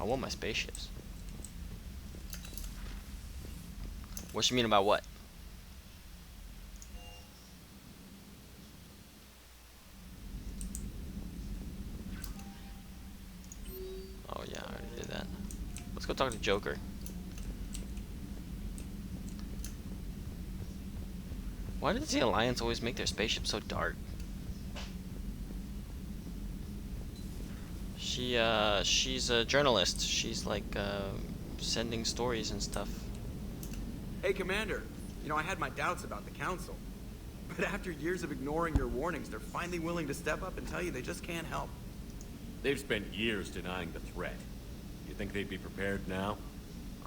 I want my spaceships. What you mean about what? Oh yeah, I already did that. Let's go talk to Joker. Why does the Alliance always make their spaceship so dark? She's a journalist. She's like sending stories and stuff. Hey, Commander. You know, I had my doubts about the Council. But after years of ignoring your warnings, they're finally willing to step up and tell you they just can't help. They've spent years denying the threat. You think they'd be prepared now?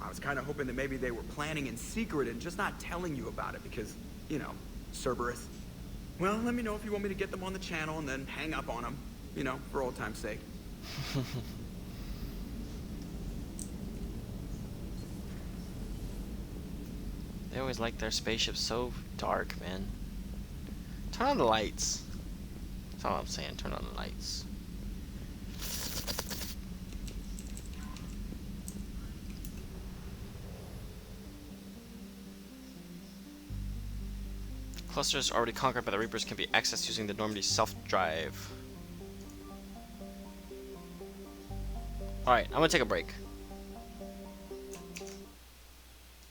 I was kind of hoping that maybe they were planning in secret and just not telling you about it because, you know, Cerberus. Well, let me know if you want me to get them on the channel and then hang up on them, you know, for old time's sake. They always like their spaceships so dark, man. Turn on the lights. That's all I'm saying. Turn on the lights. Clusters already conquered by the Reapers can be accessed using the Normandy self-drive. Alright, I'm gonna take a break.